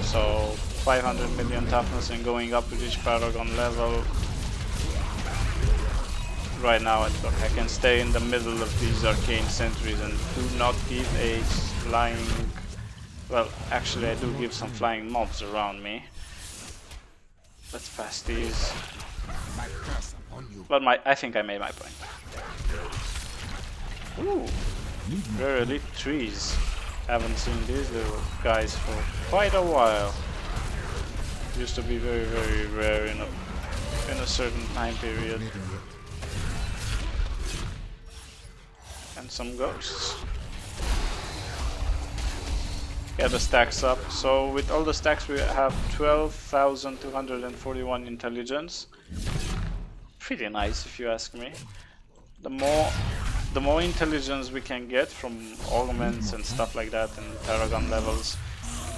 So 500 million toughness and going up with each Paragon level. Right now I can stay in the middle of these arcane sentries and do not give a flying... Well, actually I do give some flying mobs around me. Let's pass these. My curse upon you. But I think I made my point. Ooh, rare elite trees. Haven't seen these little guys for quite a while. Used to be very rare in a certain time period. And some ghosts. Get the stacks up. So with all the stacks we have 12,241 intelligence. Pretty nice if you ask me. The more intelligence we can get from augments and stuff like that and Paragon levels,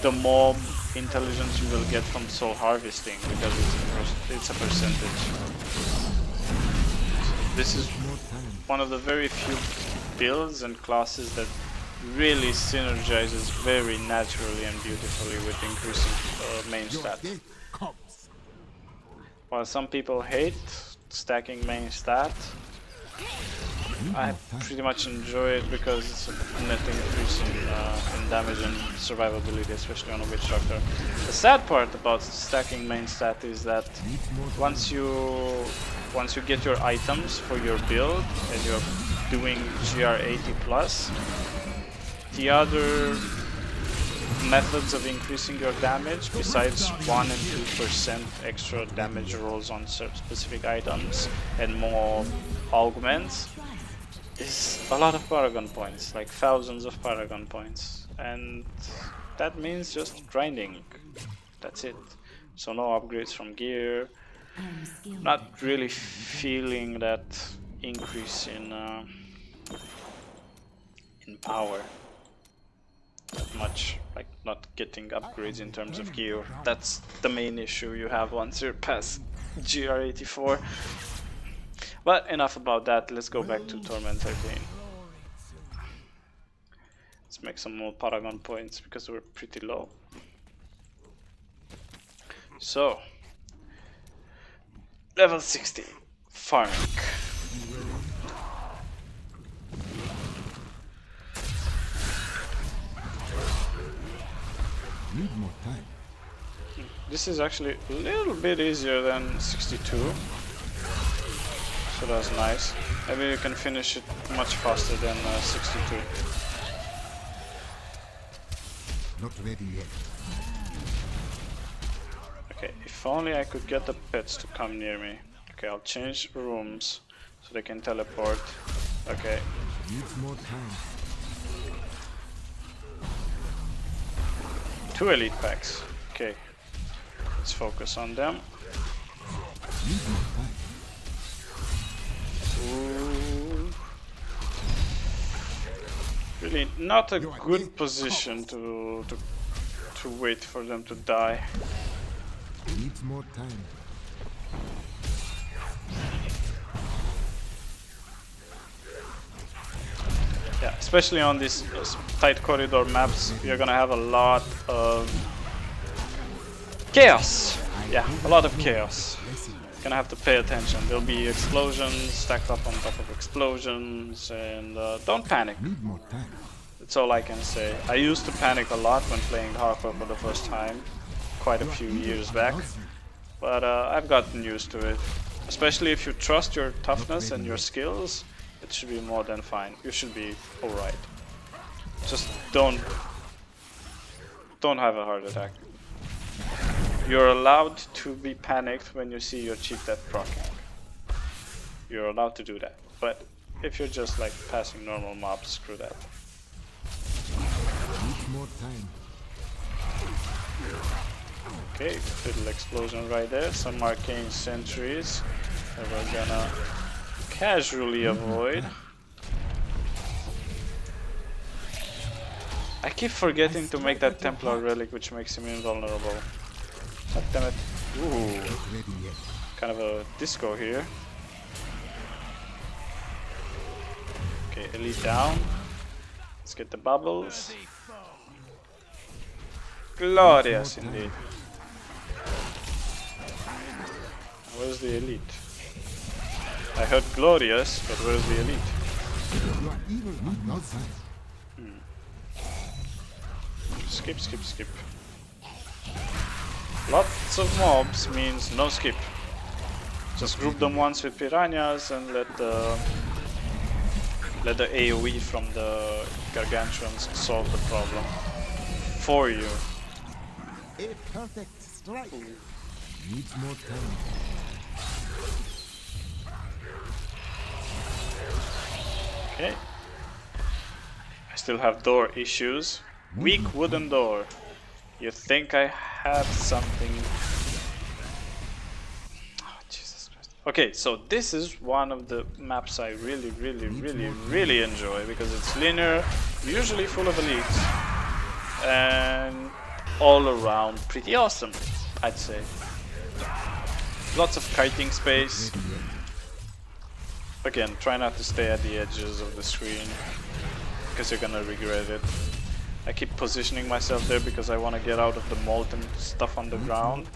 the more intelligence you will get from soul harvesting, because it's a percentage. This is one of the very few builds and classes that really synergizes very naturally and beautifully with increasing main stat. While some people hate stacking main stat, I pretty much enjoy it because it's a net increase in damage and survivability, especially on a Witch Doctor. The sad part about stacking main stat is that once you get your items for your build and you're doing GR80 plus, the other methods of increasing your damage, besides 1 and 2% extra damage rolls on specific items and more augments, is a lot of Paragon Points, like thousands of Paragon Points. And that means just grinding. That's it. So no upgrades from gear. Not really feeling that increase in power that much, like not getting upgrades in terms of gear. That's the main issue you have once you're past GR84. But enough about that, let's go back to Torment 13. Let's make some more Paragon Points because we're pretty low. So, level 60, farming. Need more time. This is actually a little bit easier than 62. So that's nice. Maybe you can finish it much faster than 62. Not ready yet. Okay, if only I could get the pets to come near me. Okay, I'll change rooms so they can teleport. Okay. Needs more time. 2 elite packs. Okay. Let's focus on them. Need more time. Ooh. Really not a good position to wait for them to die. Needs more time. Yeah, especially on these tight corridor maps, you're gonna have a lot of chaos. Yeah, a lot of chaos. Gonna have to pay attention. There'll be explosions stacked up on top of explosions, and don't panic. Need more time. That's all I can say. I used to panic a lot when playing hardcore for the first time, quite a few years back, but I've gotten used to it. Especially if you trust your toughness and your skills, it should be more than fine. You should be alright. Just don't have a heart attack. You're allowed to be panicked when you see your cheap death proccing. You're allowed to do that. But if you're just like passing normal mobs, screw that. Need more time. Okay, little explosion right there. Some arcane sentries that we're gonna casually avoid. I keep forgetting to make that Templar relic, which makes him invulnerable. God damn it. Ooh, Not ready yet. kind of a disco here. Okay, elite down. Let's get the bubbles. Glorious indeed. Where's the elite? I heard glorious, but where's the elite? You are evil. Need more time. Skip, skip, skip. Lots of mobs means no skip. Just group them once with piranhas and let the AoE from the Gargantuans solve the problem for you. A perfect strike. Needs more time. Okay. I still have door issues. Weak wooden door. You think I have something? Oh, Jesus Christ. Okay, so this is one of the maps I really enjoy because it's linear, usually full of elites, and all around pretty awesome, I'd say. Lots of kiting space. Again, try not to stay at the edges of the screen because you're gonna regret it. I keep positioning myself there because I want to get out of the molten stuff on the ground,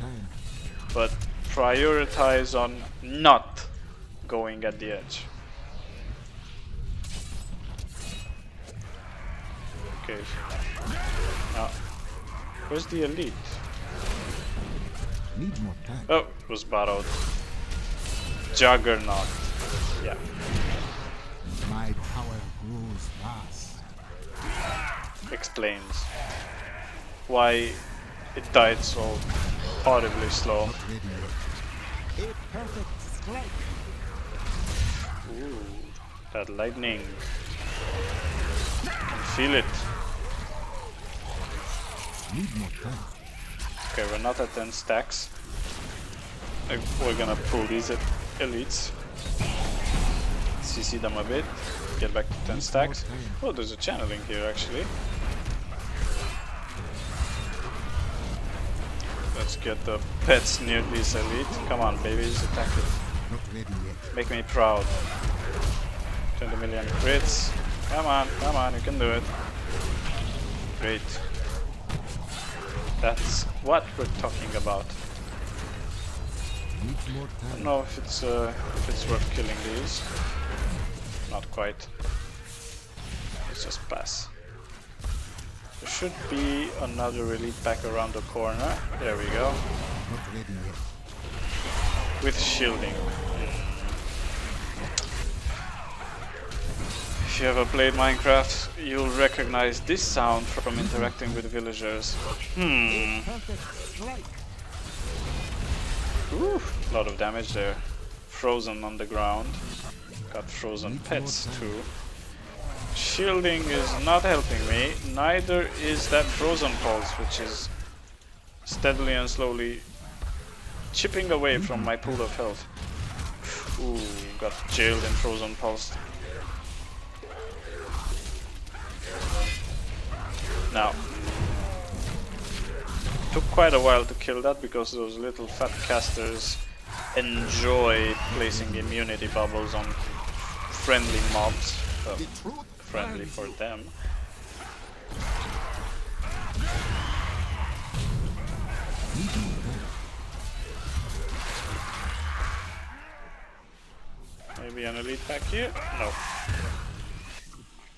but prioritize on not going at the edge. Okay, now where's the elite? Need more time. Oh, it was borrowed. Juggernaut. Yeah. My power grows fast. Explains why it died so horribly slow. Not ready yet. A perfect strike. Ooh, that lightning. I can feel it. Need more time. Okay, we're not at 10 stacks. We're gonna pull these elites. CC them a bit. Get back to 10 stacks. Oh, there's a channeling here actually. Let's get the pets near this elite. Come on, babies, attack it. Not ready yet. Make me proud. 20 million crits. Come on, you can do it. Great. That's what we're talking about. Needs more I don't time. know if it's worth killing these. Not quite. Let's just pass. There should be another elite pack around the corner. There we go. Not ready yet. With shielding. If you ever played Minecraft, you'll recognize this sound from interacting with villagers. Perfect strike. Ooh, a lot of damage there. Frozen on the ground. Got frozen pets too. Shielding is not helping me, neither is that frozen pulse, which is steadily and slowly chipping away from my pool of health. Ooh, got jailed in frozen pulse. Now, took quite a while to kill that because those little fat casters enjoy placing immunity bubbles on friendly mobs. Friendly for them. Maybe an elite pack here? No.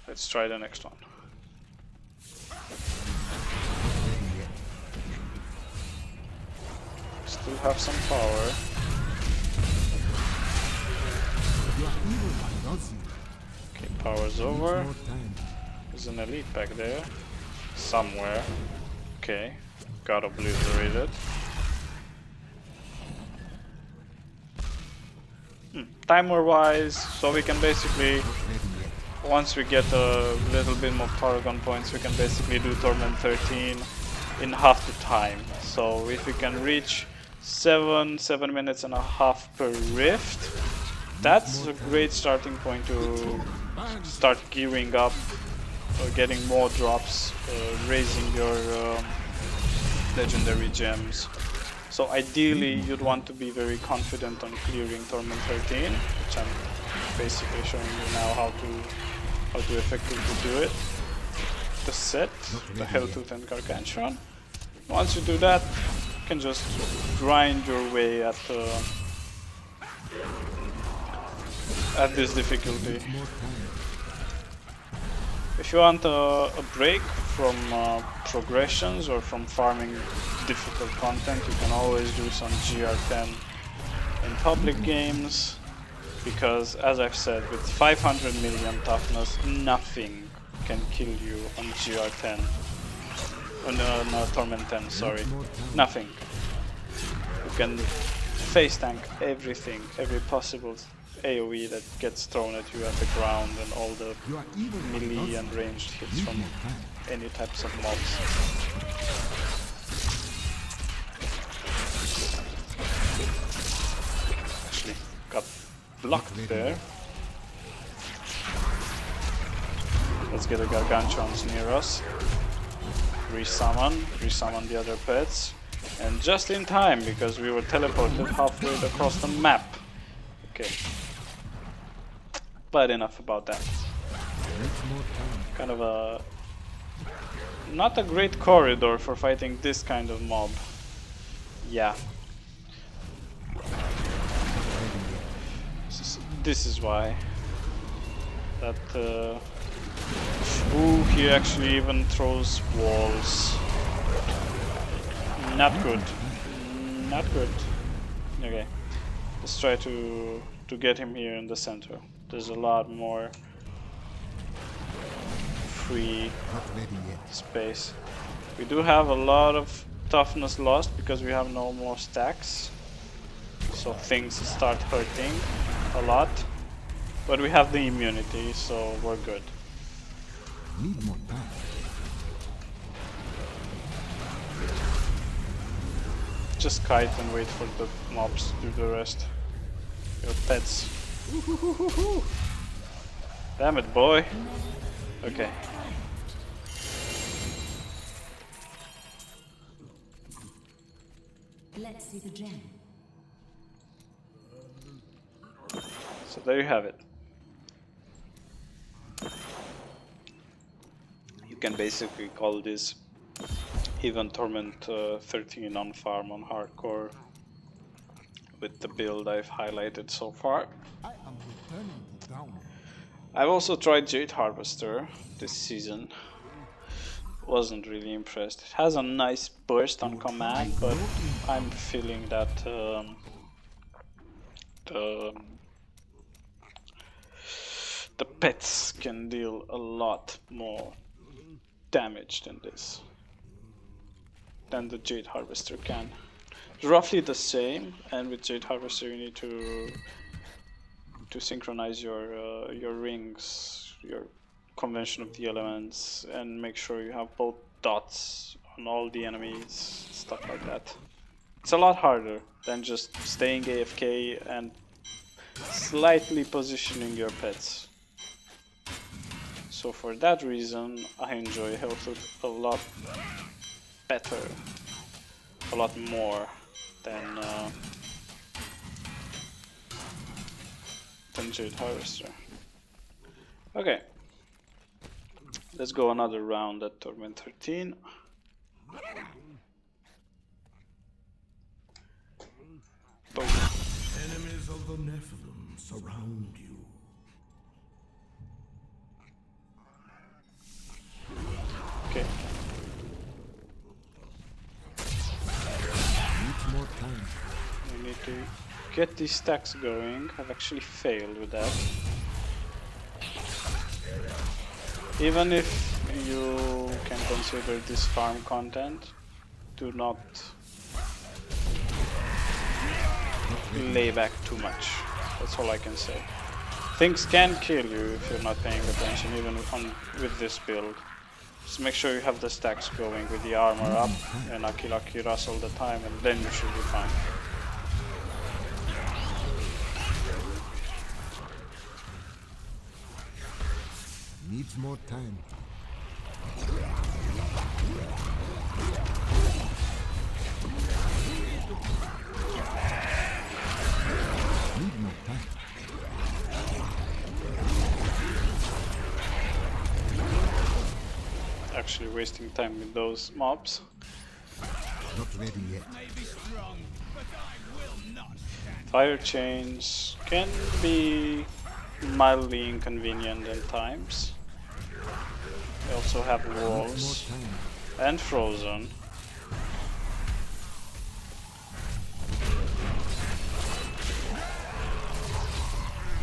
Let's try the next one. Still have some power. You are evil, I don't see. Okay, power's over. More time. There's an elite pack there. Somewhere. Okay. Got obliterated. Timer wise, so we can basically, once we get a little bit more Paragon Points, we can basically do Torment 13 in half the time. So if we can reach 7 minutes and a half per rift, that's a great starting point to start gearing up, getting more drops, raising your legendary gems. So ideally you'd want to be very confident on clearing Torment 13, which I'm basically showing you now how to effectively do it. The set, the Heltooth and Gargantuan. Once you do that, you can just grind your way at this difficulty. If you want a break from progressions or from farming difficult content, you can always do some GR10 in public games, because as I've said, with 500 million toughness, nothing can kill you on GR10. No, Torment 10, sorry. Nothing. You can face tank everything, every possible AoE that gets thrown at you at the ground, and all the melee and ranged hits from any types of mobs. Actually, got blocked there. Let's get the Gargantuans near us. Resummon the other pets. And just in time, because we were teleported halfway across the map. Okay. But enough about that. Kind of a... not a great corridor for fighting this kind of mob. Yeah. This is why. That... ooh, he actually even throws walls. Not good. Not good. Okay. Let's try to get him here in the center. There's a lot more free space. We do have a lot of toughness lost because we have no more stacks. So things start hurting a lot. But we have the immunity, so we're good. Need more time. Just kite and wait for the mobs to do the rest. Your pets. Damn it, boy. Okay. Let's see the gem. So there you have it. You can basically call this even Torment 13 on farm on hardcore with the build I've highlighted so far. I am returning to town. I've also tried Jade Harvester this season. Wasn't really impressed. It has a nice burst on command, but I'm feeling that the pets can deal a lot more damage than this, than the Jade Harvester can. It's roughly the same, and with Jade Harvester you need to synchronize your rings, your convention of the elements, and make sure you have both dots on all the enemies, stuff like that. It's a lot harder than just staying AFK and slightly positioning your pets. So for that reason, I enjoy Heltooth a lot better, a lot more than Jade Harvester. Okay, let's go another round at Torment 13. Boom. Enemies of the Nephilim surround you. Okay. Need more time. We need to get these stacks going. I've actually failed with that. Even if you can consider this farm content, do not lay back too much. That's all I can say. Things can kill you if you're not paying attention, even with this build. Just make sure you have the stacks going with the armor up and Aki Russ all the time, and then you should be fine. Needs more time. Need more time. Actually wasting time with those mobs. Not ready yet. Fire chains can be mildly inconvenient at times. They also have More walls time. and frozen.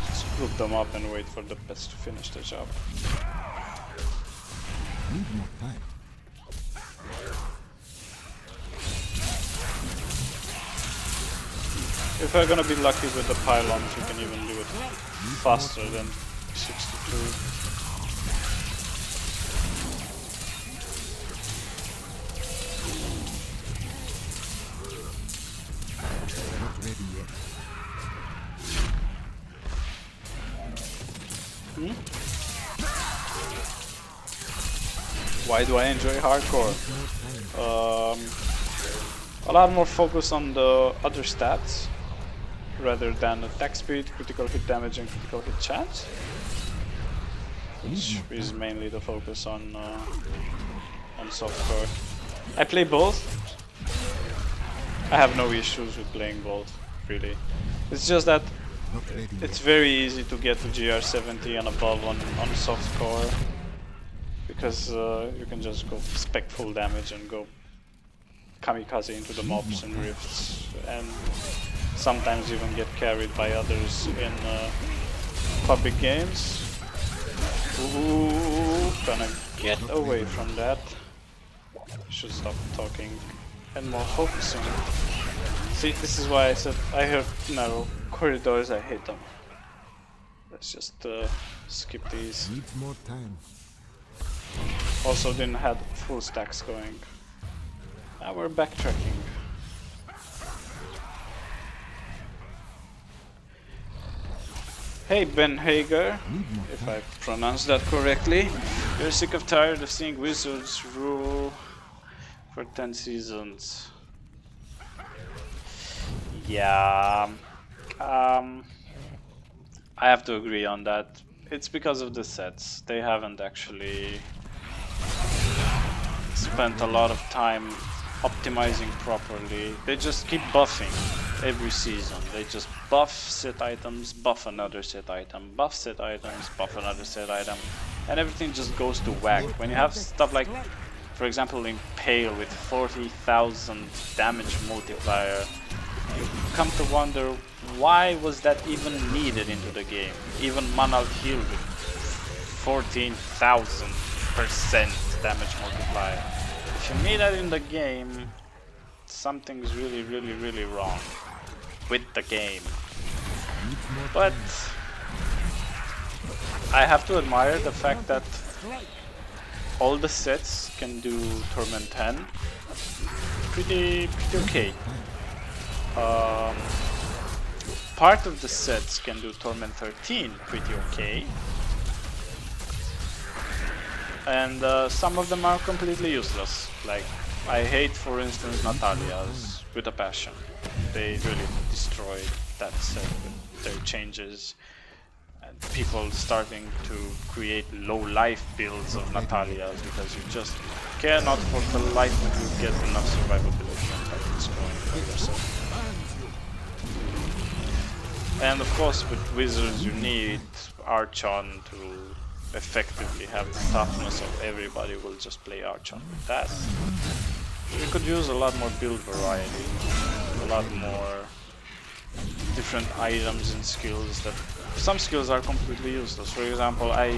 Just group them up and wait for the pets to finish the job. Need more time. If we're gonna be lucky with the pylons, we can even do it faster than 62. Not ready yet. Why do I enjoy hardcore? A lot more focus on the other stats rather than attack speed, critical hit damage, and critical hit chance, which is mainly the focus on softcore. I play both. I have no issues with playing both, really. It's just that Not ready yet. it's very easy to get to GR60 and above on softcore, because you can just go spec full damage and go kamikaze into the mobs and rifts, and sometimes even get carried by others in public games. Ooh, gonna get away from that. Should stop talking and more focusing. See, this is why I said I heard narrow corridors, I hate them. Let's just skip these. Needs more time. Also didn't have full stacks going. Now we're backtracking. Hey Ben Hager, if I pronounced that correctly. You're sick of tired of seeing wizards rule for 10 seasons. Yeah, I have to agree on that. It's because of the sets. They haven't actually spent a lot of time optimizing properly. They just keep buffing every season. They just buff set items, buff another set item, buff set items, buff another set item, and everything just goes to whack. When you have stuff like, for example, Impale with 40,000 damage multiplier, you come to wonder, why was that even needed into the game? Even Manal Heal with 14,000% damage multiplier. If you need that in the game, something's really wrong with the game. But I have to admire the fact that all the sets can do Torment 10 pretty okay. Part of the sets can do Torment 13 pretty okay. And some of them are completely useless. Like, I hate, for instance, Natalia's with a passion. They really destroyed that set with their changes. And people starting to create low life builds of Natalia's because you just cannot for the life of you get enough survivability and like destroying yourself. And of course with wizards you need Archon to effectively have the toughness of everybody will just play Archon with that. You could use a lot more build variety, a lot more different items and skills that some skills are completely useless. For example, I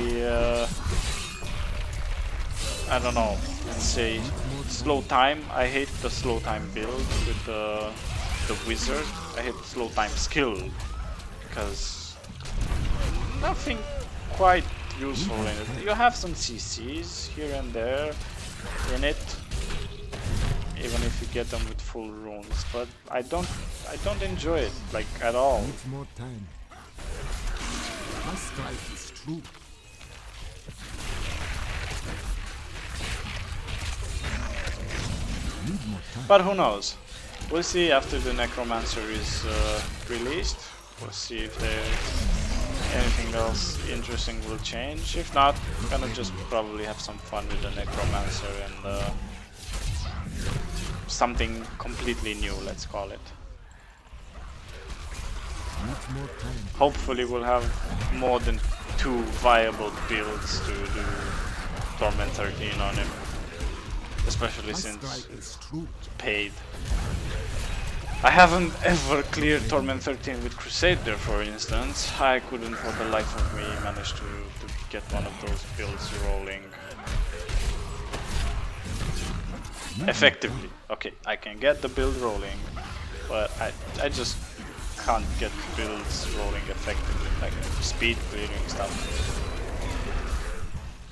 don't know, let's say slow time. I hate the slow time build with the wizard. I hate the slow time skill because nothing quite useful in it. You have some CCs here and there in it, even if you get them with full runes, but I don't enjoy it like at all. Need more time. My strike is true. Need more time. But who knows? We'll see after the Necromancer is released. We'll see if there's anything else interesting will change. If not, we're gonna just probably have some fun with the Necromancer and something completely new, let's call it. Need more time. Hopefully we'll have more than 2 viable builds to do Torment 13 on him. Especially My since strike is true. it's paid. I haven't ever cleared Torment 13 with Crusader, for instance. I couldn't for the life of me manage to get one of those builds rolling effectively. Okay, I can get the build rolling, but I just can't get builds rolling effectively, like speed clearing stuff.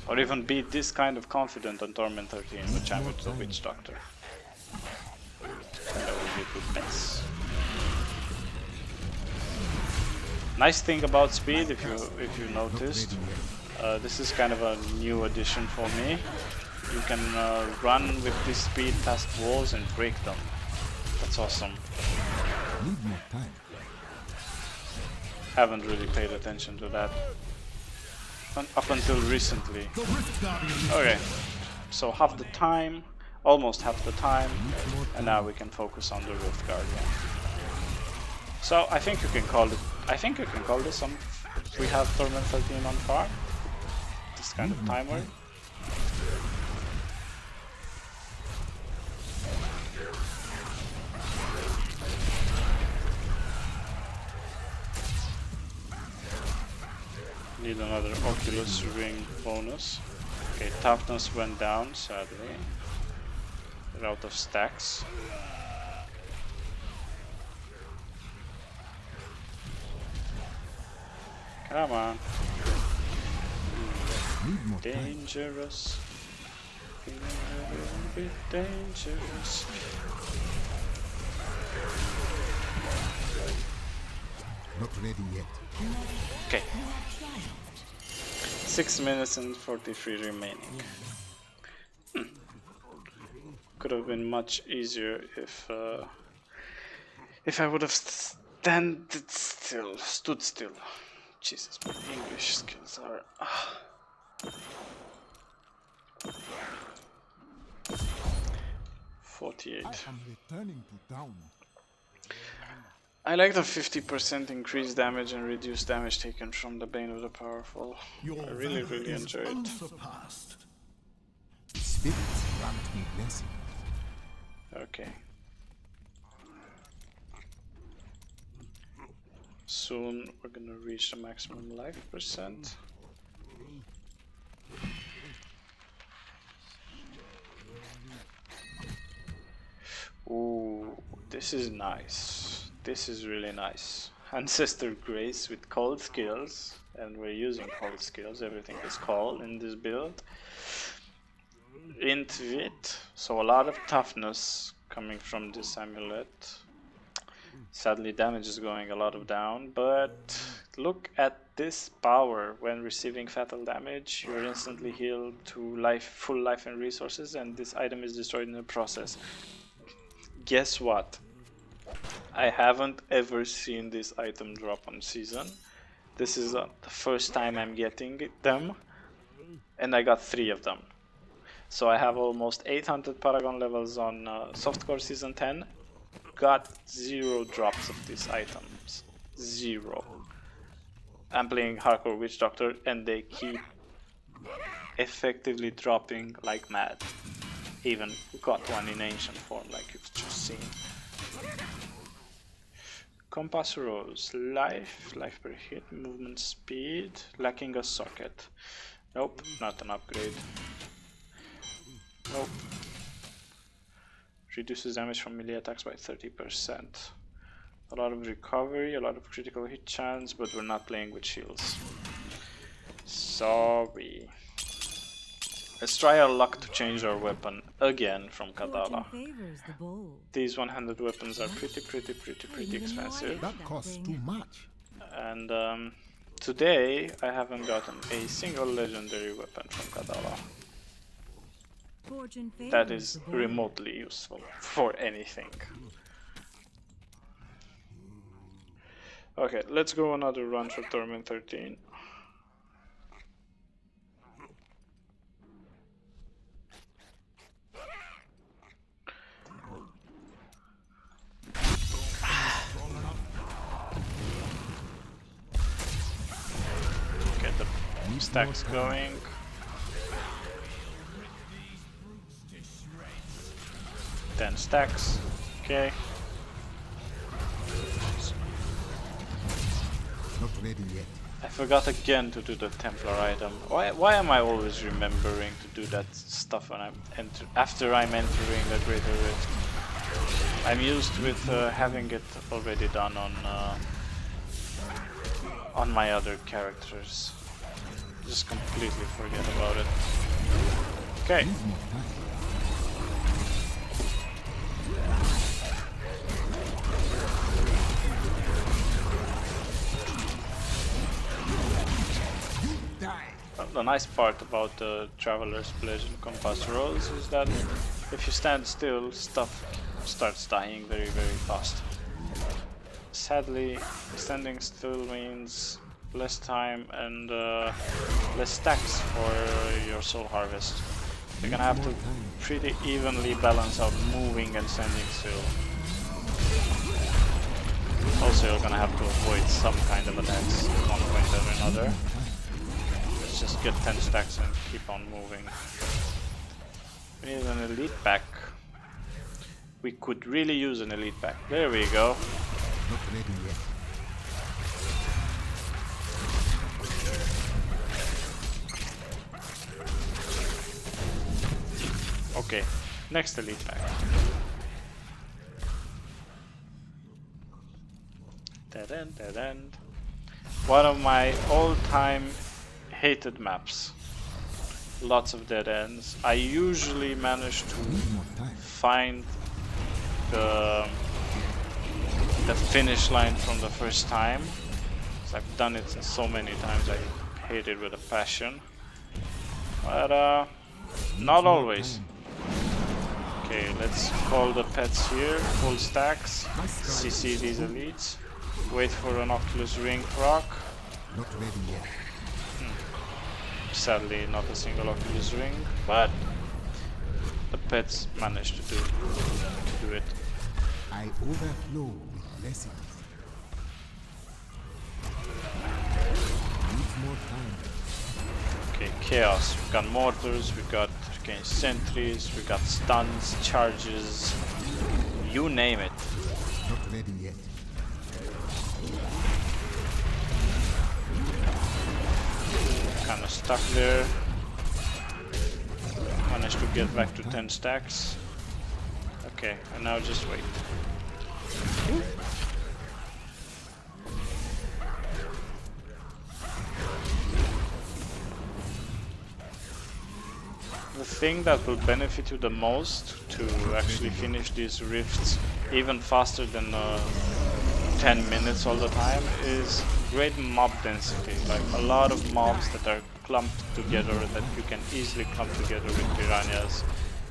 Or even be this kind of confident on Torment 13, which I'm with the Witch Doctor. That would be a good mess. Nice thing about speed, if you noticed, this is kind of a new addition for me. You can run with this speed past walls and break them. That's awesome. Need more time. Haven't really paid attention to that up until recently. Okay, so half the time, almost half the time, and now we can focus on the Rift Guardian. So I think you can call it. I think you can call this some. We have Torment 13 on farm. This kind of timer. Need another Oculus Ring bonus. Okay, toughness went down, sadly. We're out of stacks. Come on. Need more time. Dangerous. A bit dangerous. Not ready yet. Okay. 6 minutes and 43 remaining. Could have been much easier if I would have stood still. Jesus, my English skills are. 48. I am returning to town. I like the 50% increased damage and reduced damage taken from the Bane of the Powerful. Your I really valor is enjoy it. unsurpassed. Spirits grant me blessing. Okay. Soon we're gonna reach the maximum life percent. Ooh, this is nice. This is really nice. Ancestor Grace with cold skills, and we're using cold skills. Everything is cold in this build. Int Vit, so a lot of toughness coming from this amulet. Sadly, damage is going a lot of down, but look at this power. When receiving fatal damage, you're instantly healed to life, full life and resources, and this item is destroyed in the process. Guess what? I haven't ever seen this item drop on season. This is the first time I'm getting them, and I got 3 of them. So I have almost 800 Paragon levels on Softcore Season 10. Got 0 drops of these items. 0. I'm playing Hardcore Witch Doctor and they keep effectively dropping like mad. Even got one in ancient form like you've just seen. Compass Rose. Life per hit, movement speed, lacking a socket. Nope, not an upgrade. Nope. Reduces damage from melee attacks by 30%. A lot of recovery, a lot of critical hit chance, but we're not playing with shields. Sorry. Let's try our luck to change our weapon again from Kadala. These one-handed weapons are pretty expensive. That costs too much. And today I haven't gotten a single legendary weapon from Kadala that is remotely useful for anything. Okay, let's go another run for Torment 13. Get the stacks going. Ten stacks, okay. Not ready yet. I forgot again to do the Templar item. Why am I always remembering to do that stuff when I'm after I'm entering the Greater Rift? I'm used with having it already done on my other characters. Just completely forget about it. Okay. The nice part about the Traveler's Pledge and Compass Rose is that if you stand still, stuff starts dying very fast. Sadly, standing still means less time and less stacks for your soul harvest. You're gonna have to pretty evenly balance out moving and standing still. Also, you're gonna have to avoid some kind of attacks at one point or another. Just get 10 stacks and keep on moving. We need an elite pack. We could really use an elite pack. There we go. Not ready yet. Okay, next elite pack. Dead end. One of my all-time hated maps. Lots of dead ends. I usually manage to find the finish line from the first time. So I've done it so many times, I hate it with a passion. But not always. Okay, let's call the pets here, full stacks, CC these elites, wait for an Oculus Ring proc. Not ready yet. Sadly, not a single Oculus Ring, but the pets manage to do it. I overflow with blessings. Needs more time. Okay, chaos. We've got mortars, we've got sentries, we've got stuns, charges, you name it. Not ready yet. Kind of stuck there. Managed to get back to 10 stacks. Okay, and now just wait. The thing that will benefit you the most to actually finish these rifts even faster than 10 minutes all the time is great mob density. Like a lot of mobs that are clumped together that you can easily clump together with piranhas,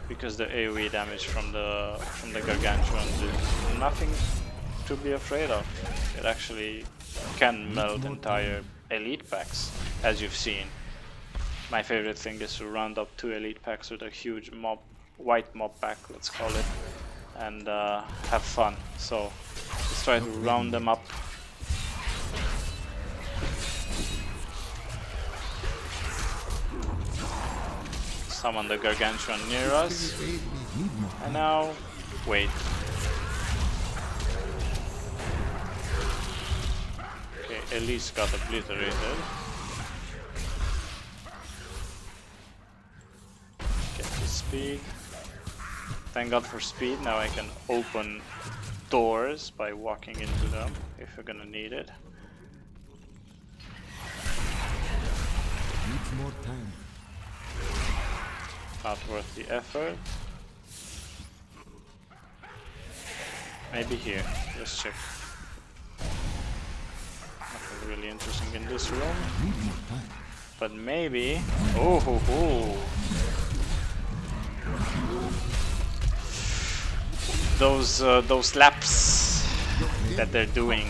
because the AoE damage from the Gargantuan is nothing to be afraid of. It actually can melt entire elite packs, as you've seen. My favorite thing is to round up 2 elite packs with a huge mob, white mob pack, let's call it, and have fun. So let's try to round them up. Summon the Gargantuan near us, and now wait. Okay, Elise got obliterated. Get the speed. Thank God for speed. Now I can open doors by walking into them if you're gonna need it. Needs more time. Not worth the effort. Maybe here. Let's check. Nothing really interesting in this room. Need more time. But maybe. Oh ho ho! Those laps that they're doing.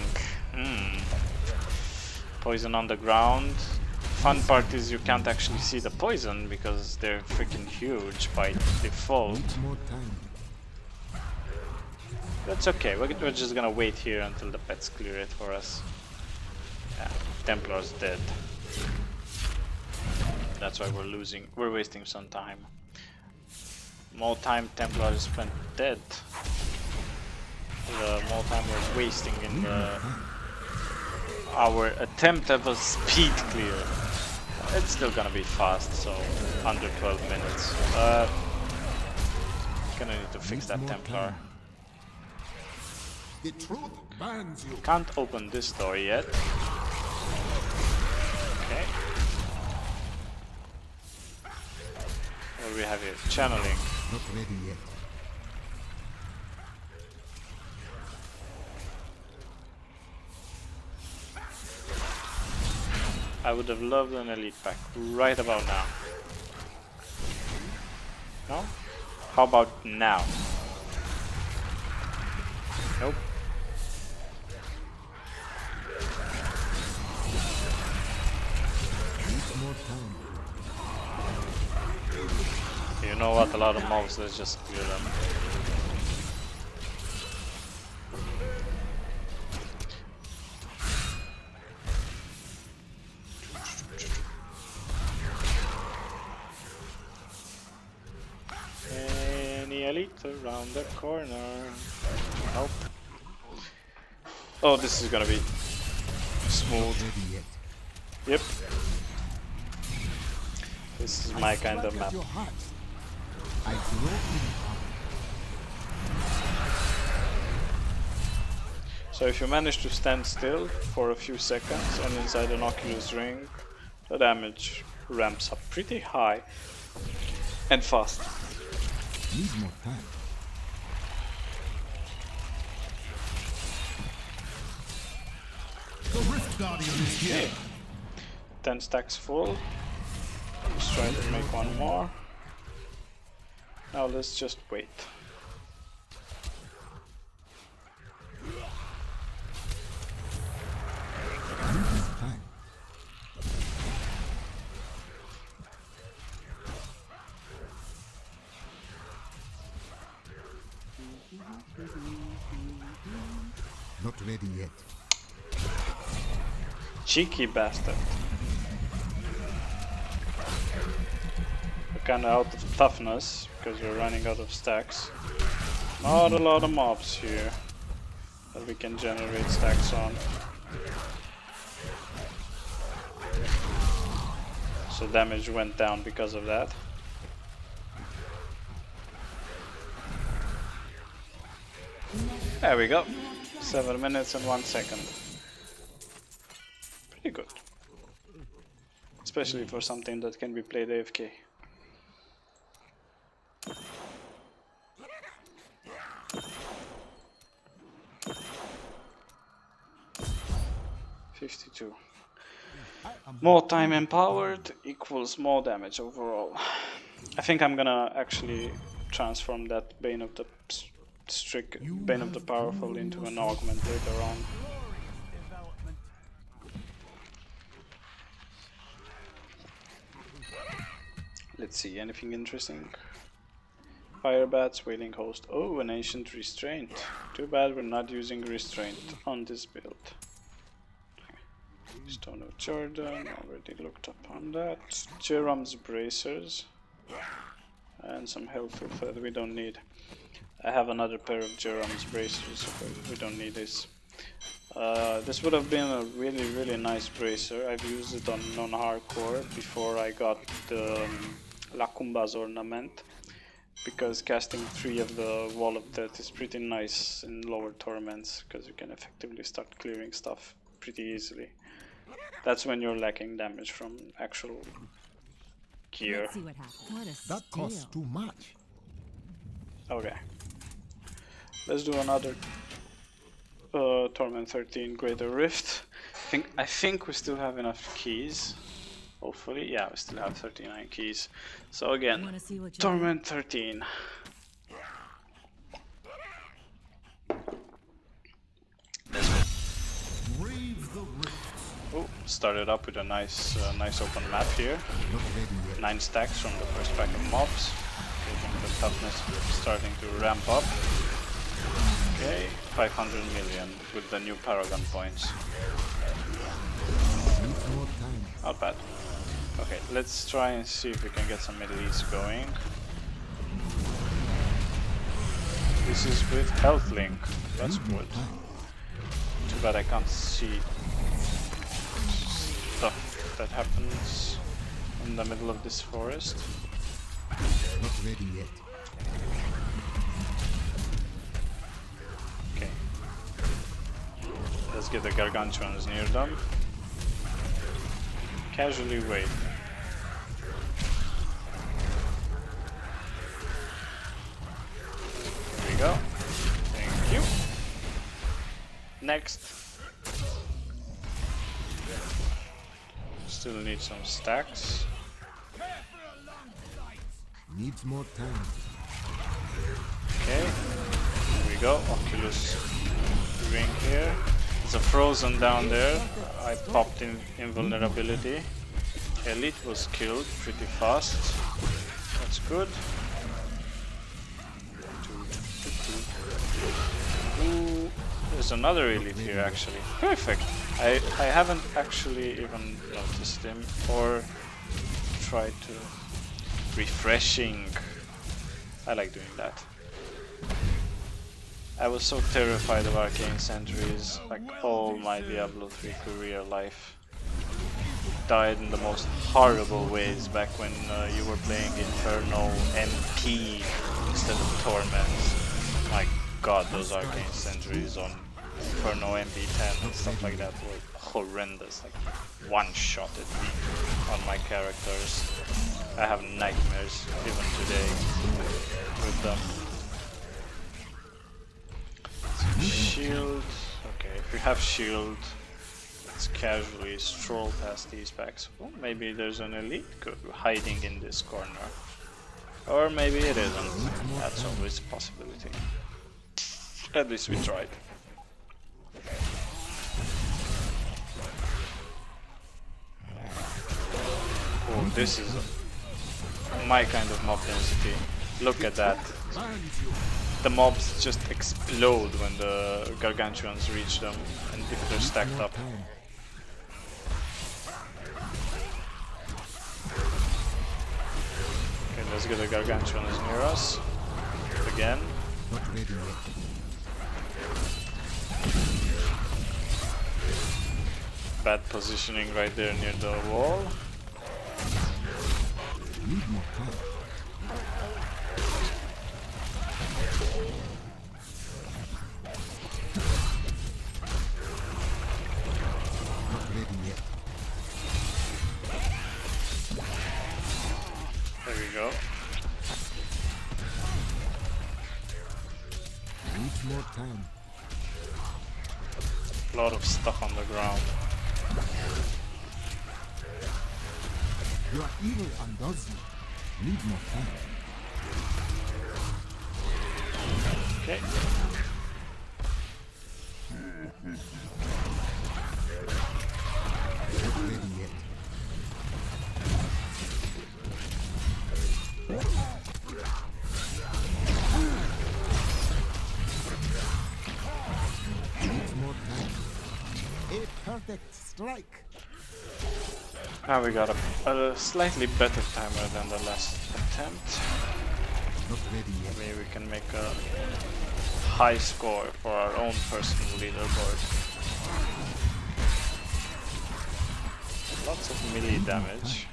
Poison on the ground. Fun part is you can't actually see the poison because they're freaking huge by default. Needs more time. That's okay, we're just gonna wait here until the pets clear it for us. Yeah, Templar's dead. That's why we're wasting some time. More time Templar is spent dead, the more time we're wasting in our attempt at a speed clear. It's still gonna be fast, so under 12 minutes. Gonna need to fix that Templar. The truth burns you. Can't open this door yet. Okay. What do we have here? Channeling. Not ready yet. I would have loved an elite pack right about now. No? How about now? Nope. Needs more time. You know what? A lot of mobs, let's just clear them. Any elite around the corner? Nope. Oh, this is gonna be smooth. Ready yet. Yep. This is my kind of Strike map. at your heart. I grow in power. So if you manage to stand still for a few seconds and inside an Oculus ring, the damage ramps up pretty high and fast. Needs more time. The Rift Guardian is here. 10 stacks full. Let's try to make one more. Now let's just wait. Needs more time. ready yet. Cheeky bastard. We're kinda out of toughness because we're running out of stacks. Not a lot of mobs here that we can generate stacks on. So damage went down because of that. There we go. 7 minutes and 1 second. Pretty good. Especially for something that can be played AFK. $52. More time empowered equals more damage overall. I think I'm gonna actually transform that Bane of the Bane of the Powerful into an augment later on. Let's see, anything interesting? Fire bats, wailing host. Oh, an ancient restraint. Too bad we're not using restraint on this build. Stone of Jordan, already looked up on that. Jerome's bracers. And some Heltooth that we don't need. I have another pair of Jerome's bracers, but we don't need this. This would have been a really nice bracer. I've used it on non-hardcore before I got the Lacumba's ornament, because casting 3 of the Wall of Death is pretty nice in lower torments, because you can effectively start clearing stuff pretty easily. That's when you're lacking damage from actual gear. Let's see what happens. What a That costs steal. too much. Okay. Let's do another Torment 13 Greater Rift. I think we still have enough keys. Hopefully, yeah, we still have 39 keys. So again, Wanna see what you Torment 13. Let's go. Brave the rift. Oh, started up with a nice open map here. Not ready yet. 9 stacks from the first pack of mobs. Getting the toughness starting to ramp up. Okay, 500 million with the new Paragon Points. Needs more time. Not bad. Okay, let's try and see if we can get some elites going. This is with Health Link. That's good. Too bad I can't see stuff that happens in the middle of this forest. Not ready yet. Okay. Let's get the Gargantuans near them. Casually wait. There we go. Thank you. Next. Still need some stacks. Needs more time. Okay. Here we go. Oculus ring here. There's a frozen down there. I popped in invulnerability. Elite was killed pretty fast. That's good. Ooh, there's another elite here actually. Perfect. I haven't actually even noticed him or tried to refreshing. I like doing that. I was so terrified of arcane sentries, like all my Diablo 3 career life. Died in the most horrible ways back when you were playing Inferno MP instead of Torment. My god, those arcane sentries on Inferno MP10 and stuff like that were horrendous, like one-shotted me on my characters. I have nightmares even today with them. Shield. Okay, if we have shield, let's casually stroll past these packs. Oh, maybe there's an elite hiding in this corner. Or maybe it isn't. That's always a possibility. At least we tried. Oh, this is my kind of mob density. Look at that. the mobs just explode when the Gargantuans reach them, and if they're stacked up. Okay, let's get the Gargantuan is near us. Again. Not ready yet. Bad positioning right there near the wall. Need more time. Not ready yet. There we go. Need more time. A lot of stuff on the ground. Your evil undoes you. Need more time. Okay. Not ready yet. Need more time. A perfect strike. Now we got a slightly better timer than the last attempt. Not ready yet. Maybe we can make a high score for our own personal leaderboard. Lots of melee damage.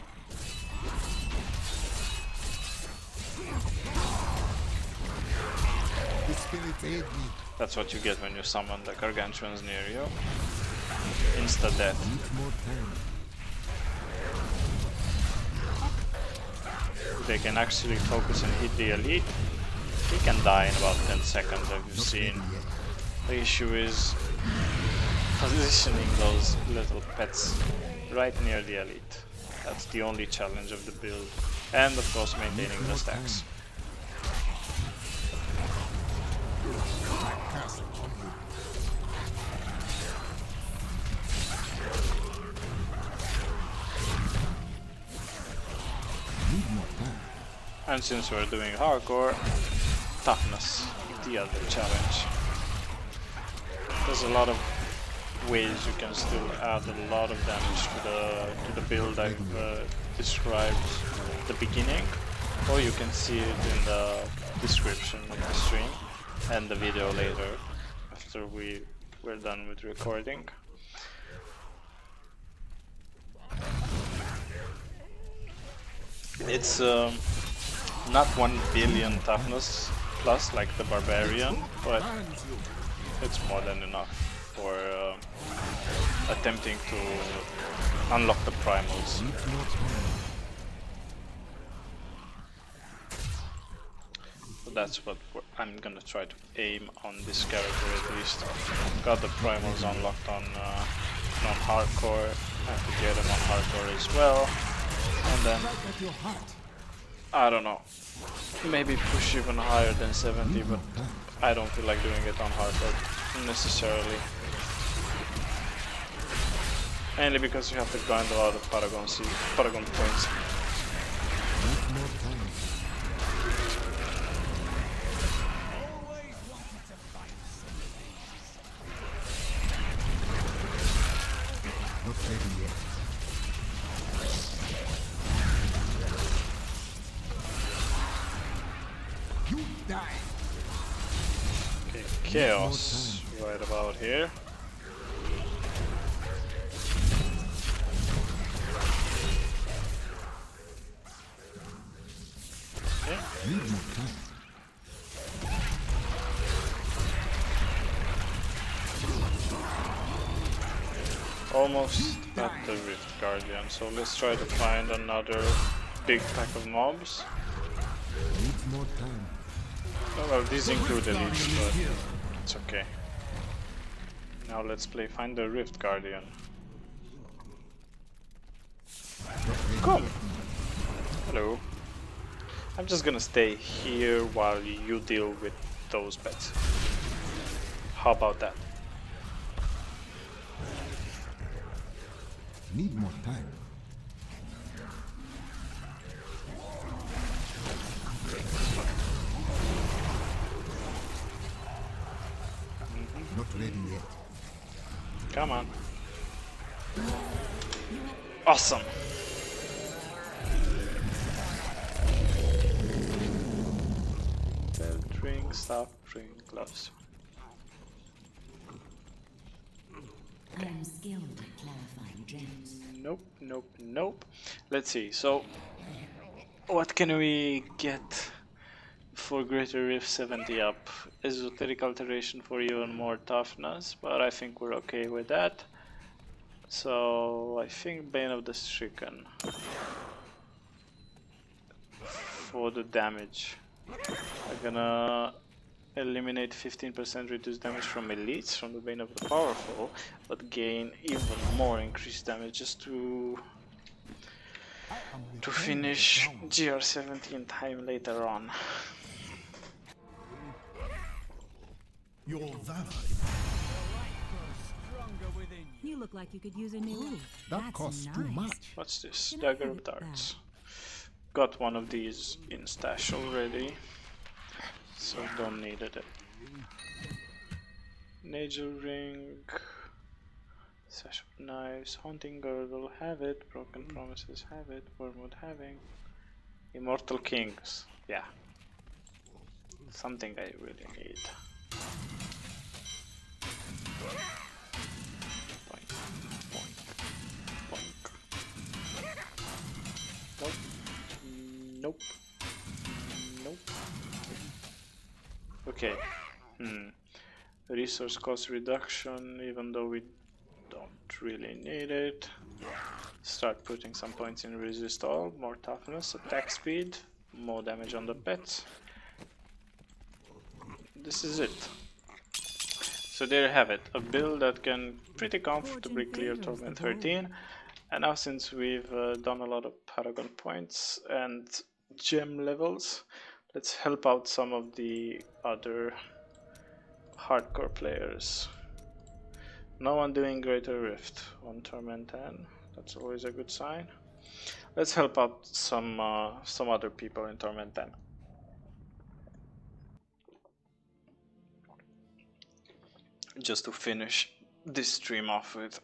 The spirits aid me. That's what you get when you summon the Gargantuans near you. Insta death. Need more time. They can actually focus and hit the elite. He can die in about 10 seconds, as you've Not seen. ready yet. The issue is positioning those little pets right near the elite. That's the only challenge of the build. And of course maintaining the stacks. Castle on you. Need more time. And since we're doing hardcore, toughness, the other challenge. There's a lot of ways you can still add a lot of damage to the build I've described at the beginning, or you can see it in the description of the stream and the video later after we're done with recording. It's not 1 billion toughness plus like the barbarian, but it's more than enough for attempting to unlock the primals. Need more time. So that's what I'm gonna try to aim on this character at least. Got the primals unlocked on hardcore. Have to get them on hardcore as well, and then Strike at your heart. I don't know, maybe push even higher than 70, but I don't feel like doing it on hardcore necessarily. Mainly because you have to grind a lot of Paragon Points. Need more time. Not ready yet. You die. Okay, chaos right about here. Okay. Need more time. Almost at the Rift Guardian, so let's try to find another big pack of mobs. Need more time. Oh, well, these include elites, but it's okay. Now let's find the Rift Guardian. Come! Hello. I'm just gonna stay here while you deal with those pets. How about that? Need more time. Come on. Awesome. Belt ring, staff ring, gloves. I am skilled at clarifying gems. Nope, nope, nope. Let's see. So, what can we get for Greater Rift 70 up? Esoteric alteration for even more toughness, but I think we're okay with that. So I think Bane of the Stricken for the damage. I'm gonna eliminate 15% reduced damage from elites from the Bane of the Powerful, but gain even more increased damage just to finish GR60 in time later on. Your valor. You look like you could use a new. That That's costs nice. too much. What's this? Can I Dagger have of it Darts. Got one of these in stash already, so don't need it. Nagel ring, sash of knives, haunting girdle, have it. Broken promises, have it. Wormwood, having. Immortal kings, yeah. Something I really need. Boink, boink, boink. Nope. Nope. Nope. Okay. Resource cost reduction, even though we don't really need it. Start putting some points in resist all, more toughness, attack speed, more damage on the pets. This is it. So there you have it, a build that can pretty comfortably clear Torment 13. And now since we've done a lot of Paragon Points and gem levels, let's help out some of the other hardcore players. No one doing Greater Rift on Torment 10, that's always a good sign. Let's help out some other people in Torment 10. Just to finish this stream off with.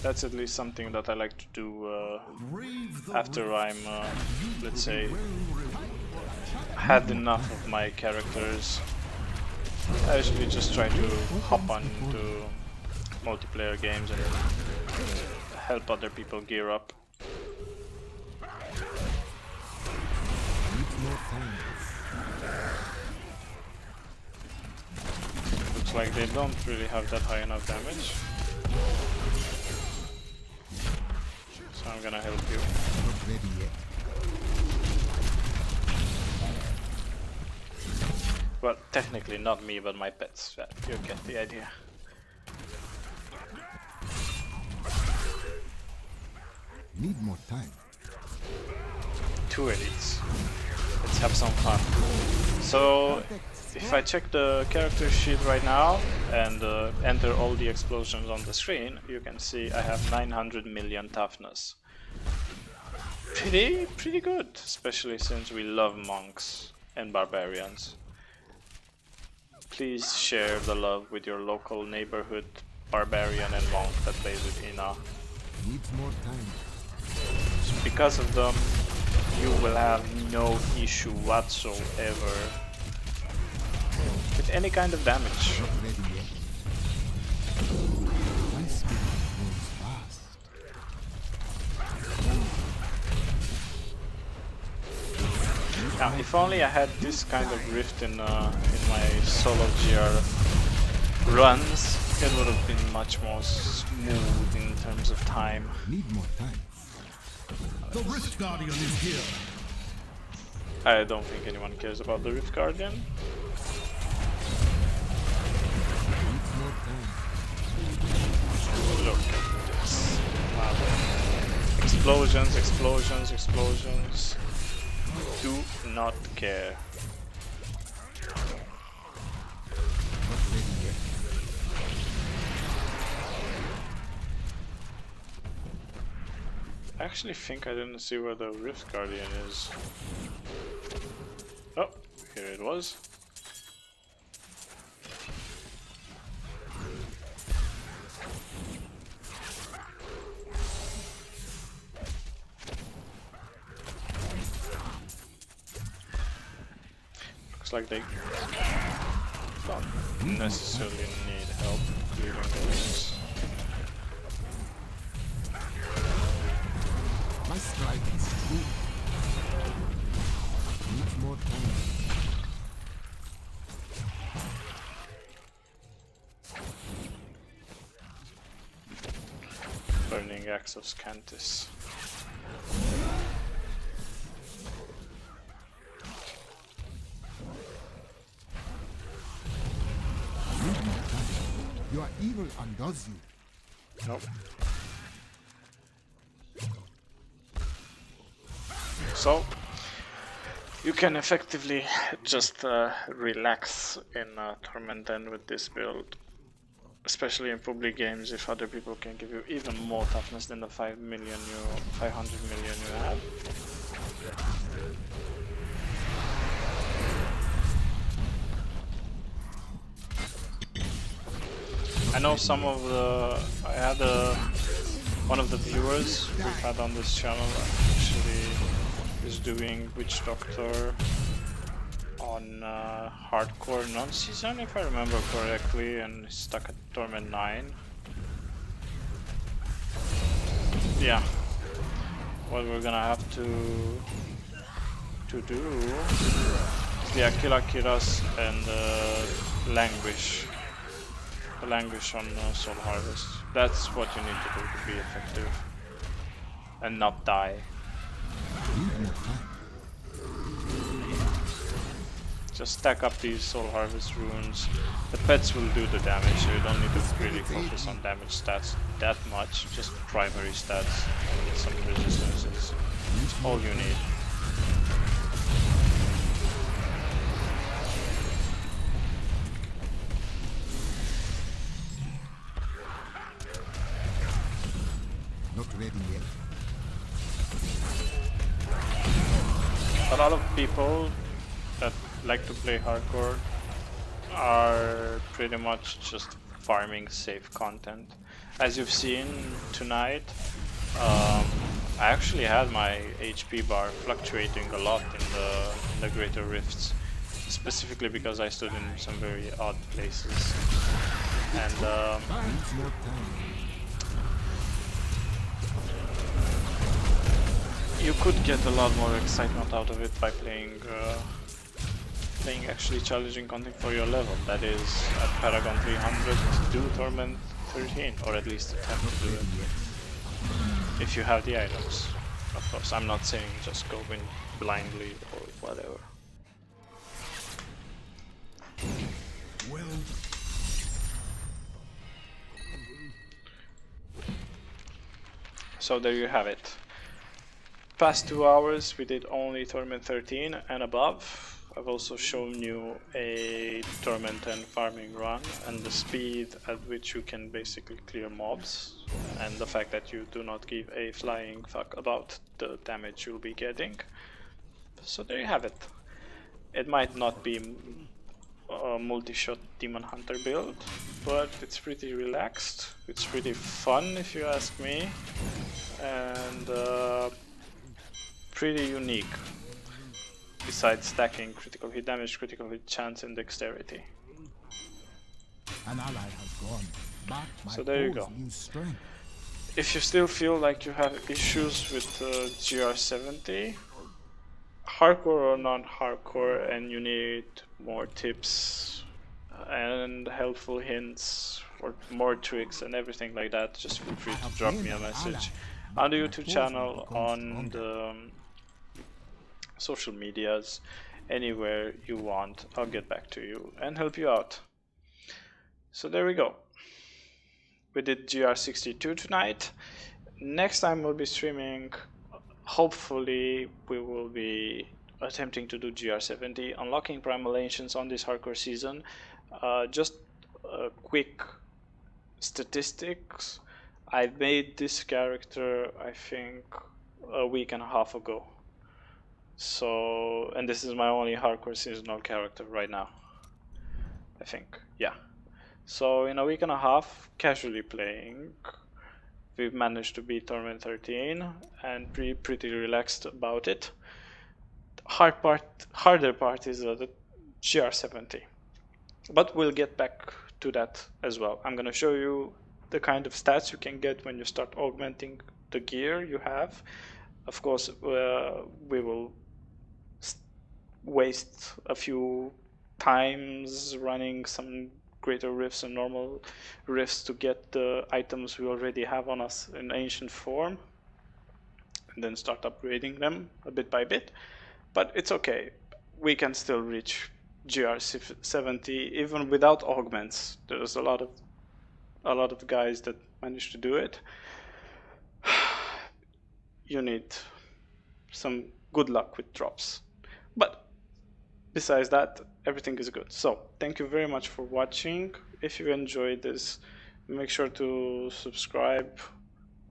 That's at least something that I like to do after I'm, let's say, had enough of my characters. I usually just try to hop on into multiplayer games and help other people gear up. Looks like they don't really have that high enough damage. So I'm gonna help you. Not ready yet. Well, technically not me, but my pets. Yeah, you get the idea. Need more time. 2 elites. Let's have some fun. So, if I check the character sheet right now and enter all the explosions on the screen, you can see I have 900 million toughness. Pretty good, especially since we love monks and barbarians. Please share the love with your local neighborhood barbarian and monk that plays with Ina. Needs more time. Because of them, you will have no issue whatsoever with any kind of damage. Not ready yet. My spirit moves fast. Now, if only I had this kind of rift in my solo GR runs, it would have been much more smooth in terms of time. Need more time. The Rift Guardian is here. I don't think anyone cares about the Rift Guardian. Needs more time. Look at this. Wow. Explosions, explosions, explosions. Do not care. Not ready yet. I actually think I didn't see where the Rift Guardian is. Oh, here it was. Looks like they don't necessarily need help clearing those. My strike is true. Needs more time. Burning Axe of Scantis. Your evil undoes you. Nope. So you can effectively just relax in Torment then with this build, especially in public games if other people can give you even more toughness than the 500 million you have. I know some of the, I had one of the viewers we've had on this channel actually is doing Witch Doctor on hardcore non-season if I remember correctly, and he's stuck at Torment 9. Yeah, what we're gonna have to do is the Aquila Kiras and Languish. The Languish on Soul Harvest. That's what you need to do to be effective and not die. Just stack up these Soul Harvest runes. The pets will do the damage, so you don't need to really focus on damage stats that much. Just primary stats and some resistances. All you need. Not ready yet. A lot of people that like to play hardcore are pretty much just farming safe content. As you've seen tonight, I actually had my HP bar fluctuating a lot in the greater rifts, specifically because I stood in some very odd places. And Needs more time. you could get a lot more excitement out of it by playing actually challenging content for your level. That is, at Paragon 300, do Torment 13, or at least attempt to do it. If you have the items. Of course, I'm not saying just go in blindly or whatever. Well, So there you have it. Past 2 hours we did only Torment 13 and above. I've also shown you a Torment 10 farming run and the speed at which you can basically clear mobs, and the fact that you do not give a flying fuck about the damage you'll be getting. So there you have it. It might not be a multi-shot Demon Hunter build, but it's pretty relaxed, it's pretty fun if you ask me, and pretty unique. Besides stacking critical hit damage, critical hit chance, and dexterity. An ally has gone. But my So there you foes go. use strength. If you still feel like you have issues with GR60, hardcore or non-hardcore, and you need more tips and helpful hints or more tricks and everything like that, just feel free to drop me a message on the YouTube channel, on the social medias, anywhere you want. I'll get back to you and help you out. So there we go. We did GR62 tonight. Next time we'll be streaming, hopefully we will be attempting to do GR70, unlocking primal ancients on this hardcore season. Just a quick statistics. I made this character I think a week and a half ago. So, and this is my only hardcore seasonal character right now, I think, yeah. So in a week and a half, casually playing, we've managed to beat Torment 13 and pretty relaxed about it. The harder part is the GR70. But we'll get back to that as well. I'm gonna show you the kind of stats you can get when you start augmenting the gear you have. Of course, we will waste a few times running some greater rifts and normal rifts to get the items we already have on us in ancient form, and then start upgrading them a bit by bit. But it's okay, we can still reach GR70 even without augments. There's a lot of guys that manage to do it. You need some good luck with drops, but besides that, everything is good. So thank you very much for watching. If you enjoyed this, make sure to subscribe,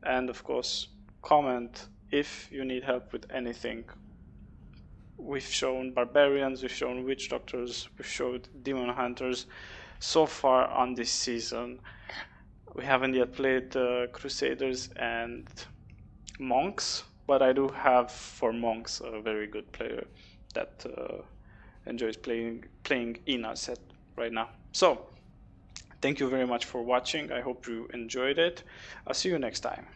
and of course comment if you need help with anything. We've shown barbarians, we've shown witch doctors, we've showed demon hunters so far on this season. We haven't yet played crusaders and monks, but I do have for monks a very good player that enjoys playing in our set right now. So thank you very much for watching. I hope you enjoyed it. I'll see you next time.